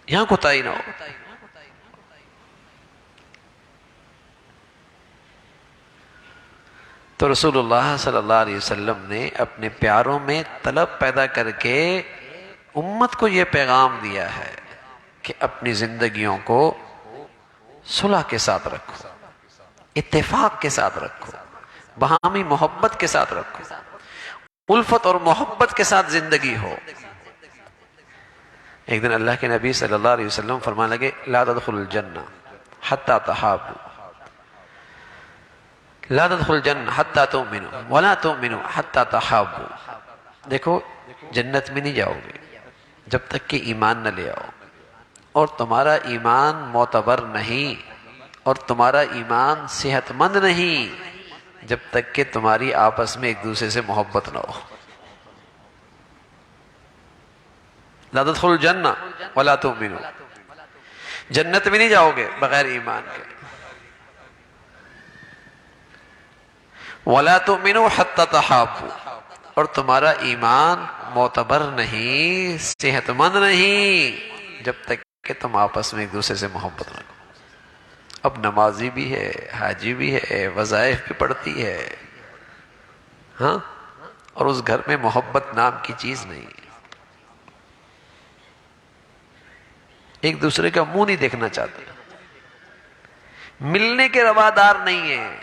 یہاں کوتاہی نہ ہو۔ تو رسول اللہ صلی اللہ علیہ وسلم نے اپنے پیاروں میں طلب پیدا کر کے امت کو یہ پیغام دیا ہے کہ اپنی زندگیوں کو صلح کے ساتھ رکھو، اتفاق کے ساتھ رکھو، باہمی محبت کے ساتھ رکھو، الفت اور محبت کے ساتھ زندگی ہو۔ ایک دن اللہ کے نبی صلی اللہ علیہ وسلم فرمانے لگے لا تدخل الجنہ حتی تحابوا، لا تدخل الجنہ حتی تؤمنوا ولا تؤمنوا حتی تحابوا۔ دیکھو جنت میں نہیں جاؤ گے جب تک کہ ایمان نہ لے آؤ، اور تمہارا ایمان معتبر نہیں اور تمہارا ایمان صحت مند نہیں جب تک کہ تمہاری آپس میں ایک دوسرے سے محبت نہ ہو۔ لا تدخلوا الجنہ ولا تؤمنوا، جنت میں نہیں جاؤ گے بغیر ایمان کے۔ ولا تؤمنوا حتی تحابوا، اور تمہارا ایمان معتبر نہیں، صحت مند نہیں جب تک کہ تم آپس میں ایک دوسرے سے محبت نہ کرو۔ اب نمازی بھی ہے، حاجی بھی ہے، وظائف بھی پڑھتی ہے، ہاں، اور اس گھر میں محبت نام کی چیز نہیں ہے، ایک دوسرے کا منہ نہیں دیکھنا چاہتے، ملنے کے روادار نہیں ہیں۔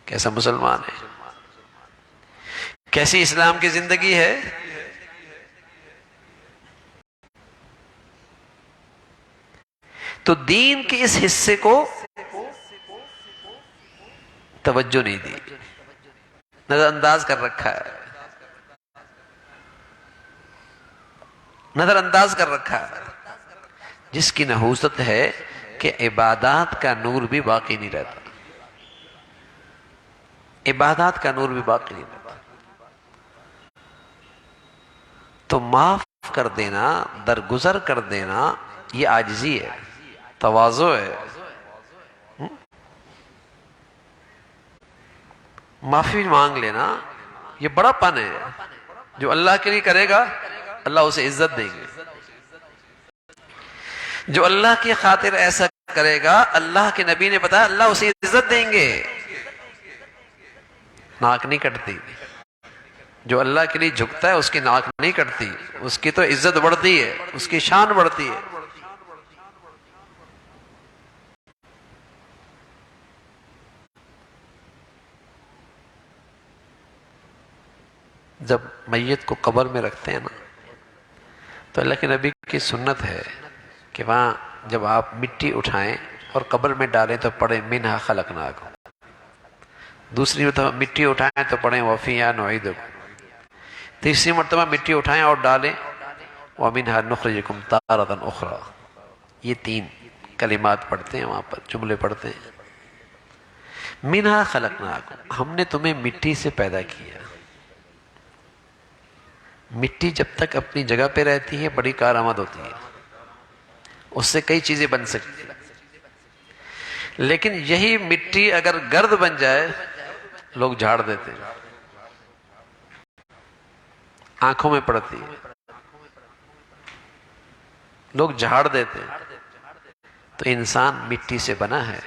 کیسا مسلمان ہے، کیسی اسلام کی زندگی ہے؟ تو دین کے اس حصے کو توجہ نہیں دی، نظر انداز کر رکھا ہے، نظر انداز کر رکھا ہے، جس کی نحوست ہے کہ عبادات کا نور بھی باقی نہیں رہتا، عبادات کا نور بھی باقی نہیں رہتا۔ تو معاف کر دینا، درگزر کر دینا، یہ عاجزی ہے، تواضع ہے۔ معافی مانگ لینا یہ بڑا پن ہے، جو اللہ کے لیے کرے گا اللہ اسے عزت دیں گے، جو اللہ کی خاطر ایسا کرے گا اللہ کے نبی نے بتایا اللہ اسے عزت دیں گے، ناک نہیں کٹتی، جو اللہ کے لیے جھکتا ہے اس کی ناک نہیں کٹتی، اس کی تو عزت بڑھتی ہے، اس کی شان بڑھتی ہے۔ جب میت کو قبر میں رکھتے ہیں نا تو اللہ کے نبی کی سنت ہے کہ وہاں جب آپ مٹی اٹھائیں اور قبر میں ڈالیں تو پڑھیں منہا خلقناکم، دوسری مرتبہ مٹی اٹھائیں تو پڑھیں وفیہا نعیدکم، تیسری مرتبہ مٹی اٹھائیں اور ڈالیں ومنہا نخرجکم تارۃ اخری۔ یہ 3 کلمات پڑھتے ہیں، وہاں پر جملے پڑھتے ہیں، منہا خلقناکم، ہم نے تمہیں مٹی سے پیدا کیا۔ مٹی جب تک اپنی جگہ پہ رہتی ہے بڑی کارآمد ہوتی ہے، اس سے کئی چیزیں بن سکتی ہیں، لیکن یہی مٹی اگر گرد بن جائے لوگ جھاڑ دیتے ہیں، آنکھوں میں پڑتی ہے، لوگ جھاڑ دیتے ہیں۔ تو انسان مٹی سے بنا ہے،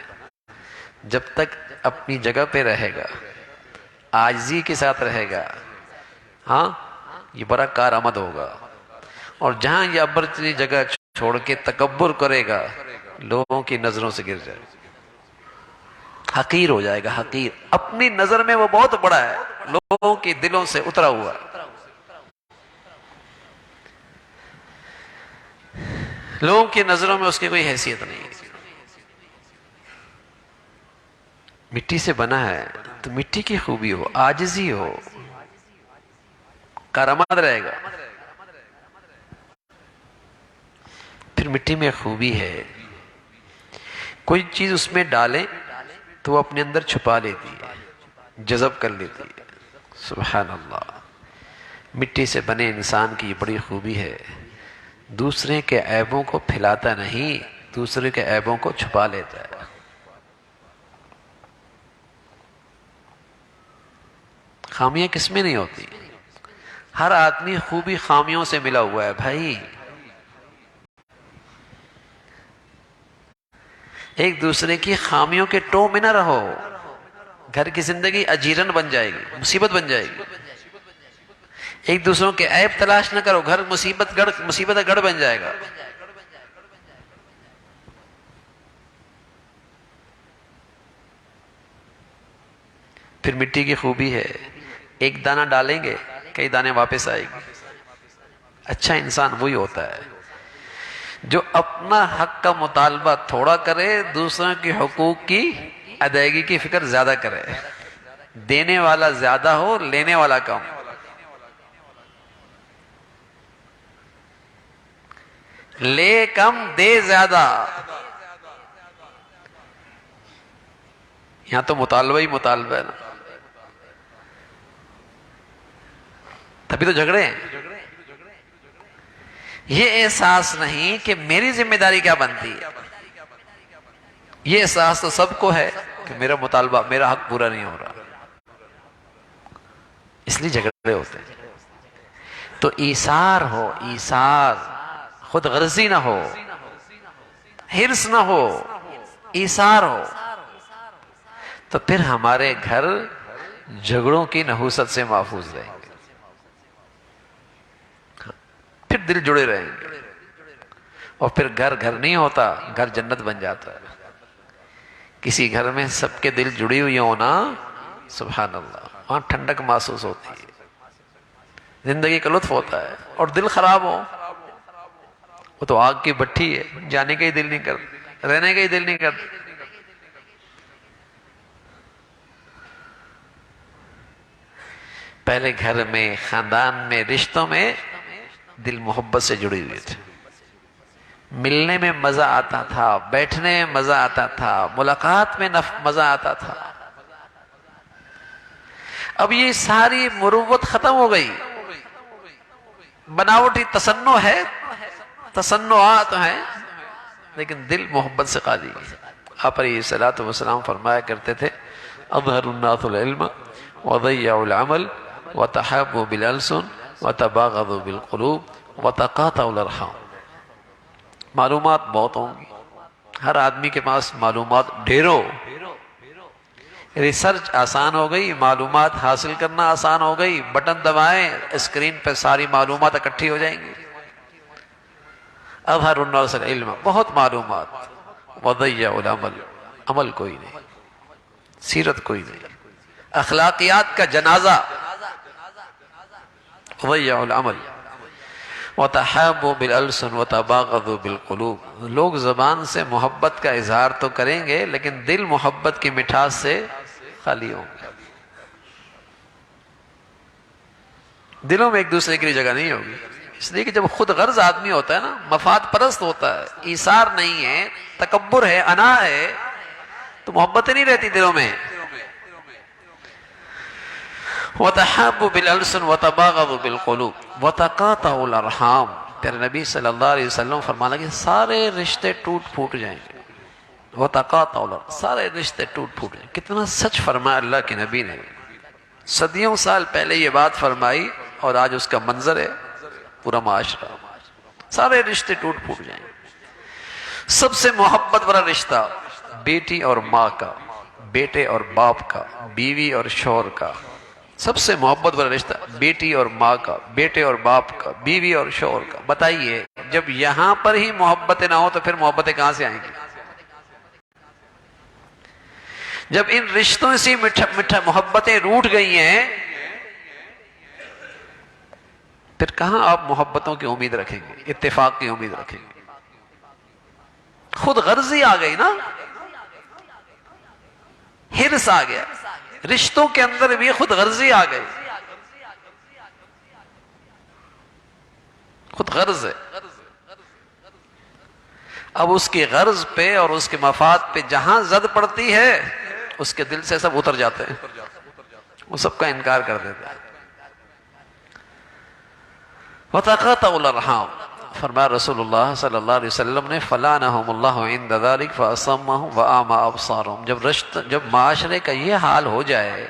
جب تک اپنی جگہ پہ رہے گا، عاجزی کے ساتھ رہے گا، ہاں، یہ بڑا کارآمد ہوگا، اور جہاں یہ اپنی جگہ چھوڑ کے تکبر کرے گا لوگوں کی نظروں سے گر جائے گا، حقیر ہو جائے گا، حقیر، اپنی نظر میں وہ بہت بڑا ہے، لوگوں کے دلوں سے اترا ہوا ہے، لوگوں کی نظروں میں اس کی کوئی حیثیت نہیں ہے۔ مٹی سے بنا ہے تو مٹی کی خوبی ہو، عاجزی ہو، کارآمد رہے گا۔ پھر مٹی میں خوبی ہے کوئی چیز اس میں ڈالیں تو وہ اپنے اندر چھپا لیتی ہے، جذب کر لیتی ہے۔ سبحان اللہ، مٹی سے بنے انسان کی یہ بڑی خوبی ہے، دوسرے کے عیبوں کو پھیلاتا نہیں، دوسرے کے عیبوں کو چھپا لیتا ہے۔ خامیاں کس میں نہیں ہوتی؟ ہر آدمی خوبی خامیوں سے ملا ہوا ہے بھائی۔ ایک دوسرے کی خامیوں کے ٹو میں نہ رہو، گھر کی زندگی اجیرن بن جائے گی، مصیبت بن جائے گی۔ ایک دوسروں کے عیب تلاش نہ کرو، گھر مصیبت کا گڑھ بن جائے گا۔ پھر مٹی کی خوبی ہے، ایک دانہ ڈالیں گے کئی دانے واپس آئے گی۔ اچھا انسان وہی ہوتا ہے جو اپنا حق کا مطالبہ تھوڑا کرے، دوسروں کے حقوق کی ادائیگی کی فکر زیادہ کرے، دینے والا زیادہ ہو لینے والا کم۔ لے کم دے زیادہ، یہاں تو مطالبہ ہی مطالبہ ہے نا، تبھی تو جھگڑے ہیں۔ یہ احساس نہیں کہ میری ذمہ داری کیا بنتی ہے، یہ احساس تو سب کو ہے کہ میرا مطالبہ، میرا حق پورا نہیں ہو رہا، اس لیے جھگڑے ہوتے ہیں۔ تو ایثار ہو، ایثار، خود غرضی نہ ہو، حرص نہ ہو، ایثار ہو، تو پھر ہمارے گھر جھگڑوں کی نحوست سے محفوظ رہیں گے، پھر دل جڑے رہیں گے، اور پھر گھر گھر نہیں ہوتا، گھر جنت بن جاتا ہے۔ کسی گھر میں سب کے دل جڑی ہوئی ہونا، سبحان اللہ، وہاں ٹھنڈک محسوس ہوتی ہے، زندگی کا لطف ہوتا ہے۔ اور دل خراب ہو، وہ تو آگ کی بھٹی ہے، جانے کا ہی دل نہیں کرتا، رہنے کا ہی دل نہیں کرتا۔ پہلے گھر میں، خاندان میں، رشتوں میں دل محبت سے جڑی ہوئی تھی، ملنے میں مزہ آتا تھا، بیٹھنے میں مزہ آتا تھا، ملاقات میں مزہ آتا تھا۔ اب یہ ساری مروت ختم ہو گئی، بناوٹی تصنع ہے، تصنعات ہیں، لیکن دل محبت سے خالی ہے۔ آپ علیہ الصلوۃ والسلام فرمایا کرتے تھے، اظہر الناس العلم وضیعوا العمل وتحابوا بالالسن وتباغضوا بالقلوب وتقاطعوا الارحام۔ معلومات بہت ہوں گی، ہر آدمی کے پاس معلومات ڈھیروں، ریسرچ آسان ہو گئی، معلومات حاصل کرنا آسان ہو گئی، بٹن دبائیں اسکرین پہ ساری معلومات اکٹھی ہو جائیں گی۔ اظہر الناس العلم، بہت معلومات، وضیعوا العمل، عمل کوئی نہیں، سیرت کوئی نہیں، اخلاقیات کا جنازہ، وضیعوا العمل وتحابوا بالالسن وتباغضوا بالقلوب۔ لوگ زبان سے محبت کا اظہار تو کریں گے لیکن دل محبت کی مٹھاس سے خالی ہوں گے، دلوں میں ایک دوسرے کے لیے جگہ نہیں ہوگی۔ اس لیے کہ جب خود غرض آدمی ہوتا ہے نا، مفاد پرست ہوتا ہے، ایثار نہیں ہے، تکبر ہے، انا ہے، تو محبت نہیں رہتی دلوں میں۔ وَتَحَابُوا بِالْأَلْسُنِ وَتَبَاغَضُوا بِالْقُلُوبِ وَتَقَاطَعُوا الْأَرْحَامِ۔ پیارے نبی صلی اللہ علیہ وسلم فرمانے لگے سارے رشتے ٹوٹ پھوٹ جائیں گے، وَتَقَاطَعُوا الْأَرْحَامِ، سارے رشتے ٹوٹ پھوٹ جائیں گے۔ کتنا سچ فرمایا اللہ کے نبی نے، صدیوں سال پہلے یہ بات فرمائی اور آج اس کا منظر ہے پورا معاشرہ، سارے رشتے ٹوٹ پھوٹ جائیں گے۔ سب سے محبت بڑا رشتہ بیٹی اور ماں کا، بیٹے اور باپ کا، بیوی اور شوہر کا، سب سے محبت والا رشتہ بیٹی اور ماں کا، بیٹے اور باپ کا، بیوی اور شوہر کا۔ بتائیے جب یہاں پر ہی محبتیں نہ ہو تو پھر محبتیں کہاں سے آئیں گی؟ جب ان رشتوں سے میٹھا محبتیں روٹھ گئی ہیں پھر کہاں آپ محبتوں کی امید رکھیں گے، اتفاق کی امید رکھیں گے؟ خود غرضی آ گئی نا، حرص آ گیا، رشتوں کے اندر بھی خود غرضی آ گئی، خود غرض ہے۔ اب اس کی غرض پہ اور اس کے مفاد پہ جہاں زد پڑتی ہے اس کے دل سے سب اتر جاتے ہیں، وہ سب کا انکار کر دیتا ہے۔ وَتَقَاطَعُ الْأَرْحَامَ، فرمایا رسول اللہ صلی اللہ علیہ وسلم نے فَلَانَهُمُ اللَّهُ عِنْدَ ذَلِكَ فَأَصَمَّهُمْ وَأَعْمَى أَبْصَارَهُمْ۔ جب معاشرے کا یہ حال ہو جائے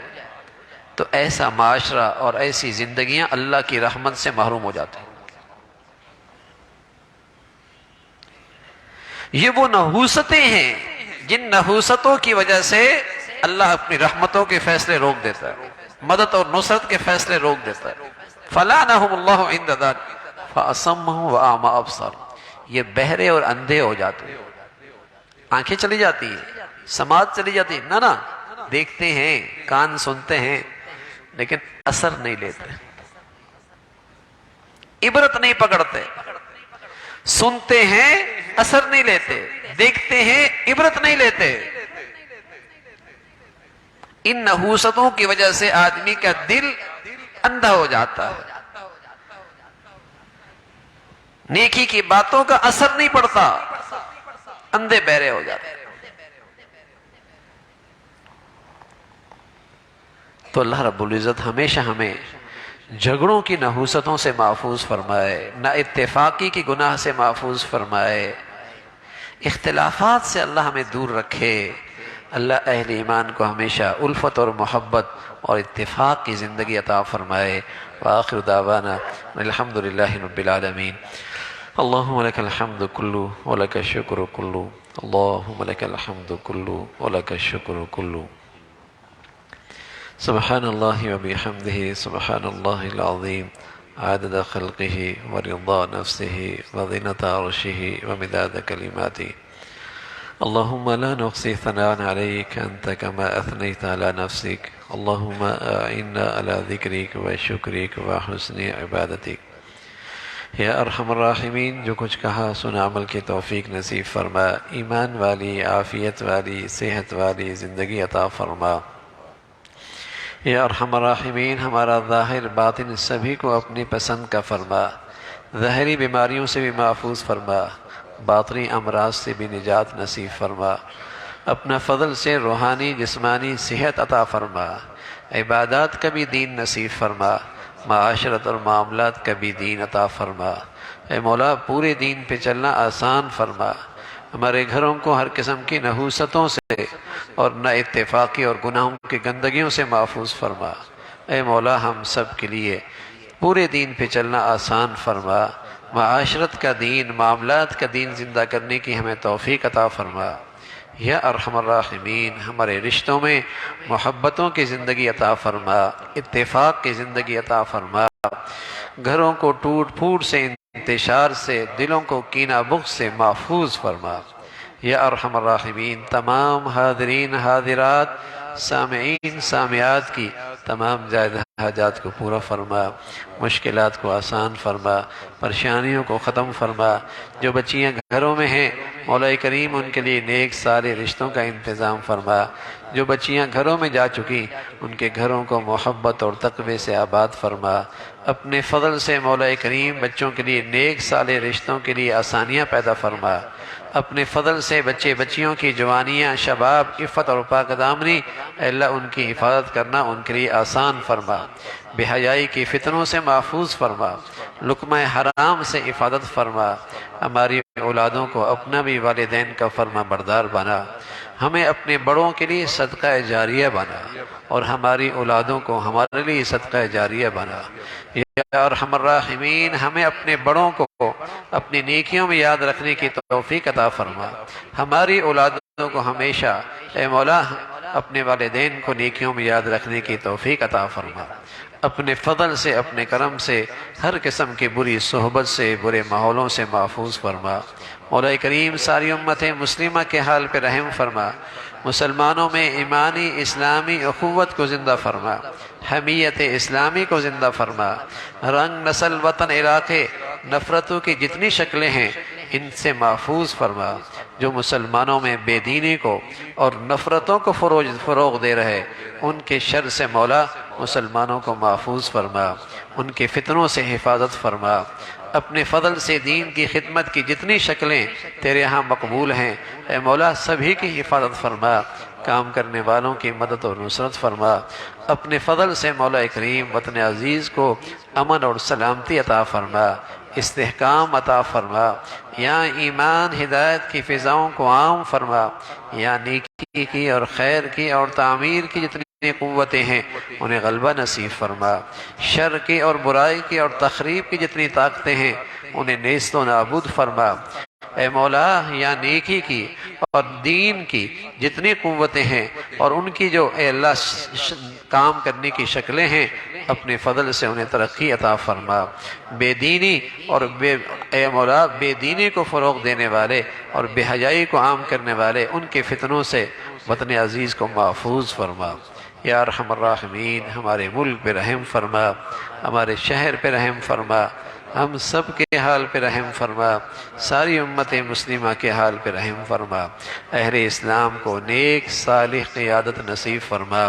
تو ایسا معاشرہ اور ایسی زندگیاں اللہ کی رحمت سے محروم ہو جاتے ہیں۔ یہ وہ نحوستیں ہیں جن نحوستوں کی وجہ سے اللہ اپنی رحمتوں کے فیصلے روک دیتا ہے، مدد اور نصرت کے فیصلے روک دیتا ہے۔ فَلَانَهُمُ اللَّهُ عِنْدَ ذَلِكَ فَأَصَمَّهُمْ وَأَعْمَى أَبْصَارَهُمْ۔ یہ بہرے اور اندھے ہو جاتے ہیں، آنکھیں چلی جاتی ہیں، سماعت چلی جاتی ہے، نا دیکھتے ہیں، کان سنتے ہیں لیکن اثر نہیں لیتے، عبرت نہیں پکڑتے، سنتے ہیں اثر نہیں لیتے، دیکھتے ہیں عبرت نہیں لیتے۔ ان نحوستوں کی وجہ سے آدمی کا دل اندھا ہو جاتا ہے، نیکی کی باتوں کا اثر نہیں پڑتا، اندھے بہرے ہو جاتے ہیں۔ تو اللہ رب العزت ہمیشہ ہمیں جھگڑوں کی نحوستوں سے محفوظ فرمائے، نہ اتفاقی کی گناہ سے محفوظ فرمائے، اختلافات سے اللہ ہمیں دور رکھے۔ اللہ اہل ایمان کو ہمیشہ الفت اور محبت اور اتفاق کی زندگی عطا فرمائے۔ وآخر دعوانا الحمد للہ رب العالمین۔ اللہم لک الحمد کلو ولک الشکر کلو، اللہم لک الحمد کلو ولک الشکر کلو۔ سبحان اللہ وبحمدہ، سبحان اللہ العظیم، عدد خلقہ ورضا نفسہ وزنة عرشہ ومداد کلماتہ۔ اللہم لا نحصی ثناء علیک انت کما اثنیت علی نفسک، اللہم اعنا علی ذکرک وشکرک وحسن عبادتک۔ یا ارحم الراحمین، جو کچھ کہا سنا عمل کی توفیق نصیب فرما، ایمان والی، عافیت والی، صحت والی زندگی عطا فرما۔ یا ارحم الراحمین، ہمارا ظاہر باطن سبھی کو اپنی پسند کا فرما، ظاہری بیماریوں سے بھی محفوظ فرما، باطنی امراض سے بھی نجات نصیب فرما، اپنا فضل سے روحانی جسمانی صحت عطا فرما، عبادات کا بھی دین نصیب فرما، معاشرت اور معاملات کا بھی دین عطا فرما۔ اے مولا، پورے دین پہ چلنا آسان فرما، ہمارے گھروں کو ہر قسم کی نحوستوں سے اور نہ اتفاقی اور گناہوں کی گندگیوں سے محفوظ فرما۔ اے مولا، ہم سب کے لیے پورے دین پہ چلنا آسان فرما، معاشرت کا دین، معاملات کا دین زندہ کرنے کی ہمیں توفیق عطا فرما۔ یا ارحم الراحمین، ہمارے رشتوں میں محبتوں کی زندگی عطا فرما، اتفاق کی زندگی عطا فرما، گھروں کو ٹوٹ پھوٹ سے، انتشار سے، دلوں کو کینہ بغض سے محفوظ فرما۔ یا ارحم الراحمین، تمام حاضرین حاضرات، سامعین سامعات کی تمام جائز حاجات کو پورا فرما، مشکلات کو آسان فرما، پریشانیوں کو ختم فرما۔ جو بچیاں گھروں میں ہیں مولا کریم ان کے لیے نیک سارے رشتوں کا انتظام فرما۔ جو بچیاں گھروں میں جا چکی ان کے گھروں کو محبت اور تقوی سے آباد فرما۔ اپنے فضل سے مولا کریم بچوں کے لیے نیک سالے رشتوں کے لیے آسانیاں پیدا فرما۔ اپنے فضل سے بچے بچیوں کی جوانیاں، شباب، عفت اور پاک دامنی، اے اللہ ان کی حفاظت کرنا ان کے لیے آسان فرما۔ بے حیائی کی فتنوں سے محفوظ فرما، لقمہ حرام سے حفاظت فرما۔ ہماری اولادوں کو اپنا بھی والدین کا فرما بردار بنا، ہمیں اپنے بڑوں کے لیے صدقہ جاریہ بنا اور ہماری اولادوں کو ہمارے لیے صدقہ جاریہ بنا۔ یا ارحم الراحمین، ہمیں اپنے بڑوں کو اپنی نیکیوں میں یاد رکھنے کی توفیق عطا فرما۔ ہماری اولادوں کو ہمیشہ اے مولا اپنے والدین کو نیکیوں میں یاد رکھنے کی توفیق عطا فرما۔ اپنے فضل سے، اپنے کرم سے ہر قسم کی بری صحبت سے، برے ماحولوں سے محفوظ فرما۔ مولا کریم ساری امت مسلمہ کے حال پہ رحم فرما، مسلمانوں میں ایمانی اسلامی اخوت کو زندہ فرما، حمیت اسلامی کو زندہ فرما۔ رنگ، نسل، وطن، علاقے، نفرتوں کی جتنی شکلیں ہیں ان سے محفوظ فرما۔ جو مسلمانوں میں بے دینی کو اور نفرتوں کو فروغ دے رہے ان کے شر سے مولا مسلمانوں کو محفوظ فرما، ان کے فتنوں سے حفاظت فرما۔ اپنے فضل سے دین کی خدمت کی جتنی شکلیں تیرے ہاں مقبول ہیں اے مولا سبھی کی حفاظت فرما، کام کرنے والوں کی مدد اور نصرت فرما۔ اپنے فضل سے مولا کریم وطن عزیز کو امن اور سلامتی عطا فرما، استحکام عطا فرما، یہاں ایمان ہدایت کی فضاؤں کو عام فرما، یہاں نیکی کی اور خیر کی اور تعمیر کی جتنی قوتیں ہیں انہیں غلبہ نصیب فرما، شر کی اور برائی کی اور تخریب کی جتنی طاقتیں ہیں انہیں نیست و نابود فرما۔ اے مولا یا نیکی کی اور دین کی جتنی قوتیں ہیں اور ان کی جو اے اللہ کام کرنے کی شکلیں ہیں اپنے فضل سے انہیں ترقی عطا فرما۔ بے دینی اور اے مولا بے دینی کو فروغ دینے والے اور بے حیائی کو عام کرنے والے ان کے فتنوں سے وطن عزیز کو محفوظ فرما۔ یا ارحم الراحمین ہمارے ملک پہ رحم فرما، ہمارے شہر پہ رحم فرما، ہم سب کے حال پہ رحم فرما، ساری امت مسلمہ کے حال پہ رحم فرما، اہل اسلام کو نیک صالح قیادت نصیب فرما،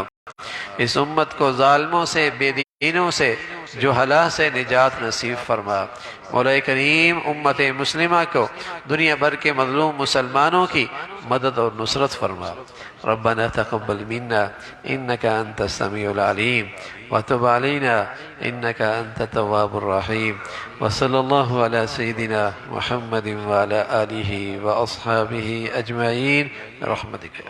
اس امت کو ظالموں سے بے دینوں سے جہلا سے نجات نصیب فرما۔ مولا کریم امت مسلمہ کو دنیا بھر کے مظلوم مسلمانوں کی مدد اور نصرت فرما۔ ربنا تقبل منا انك انت السميع العليم وتب علينا انك انت التواب الرحيم وصلى الله على سيدنا محمد وعلى آله واصحابه اجمعين برحمتك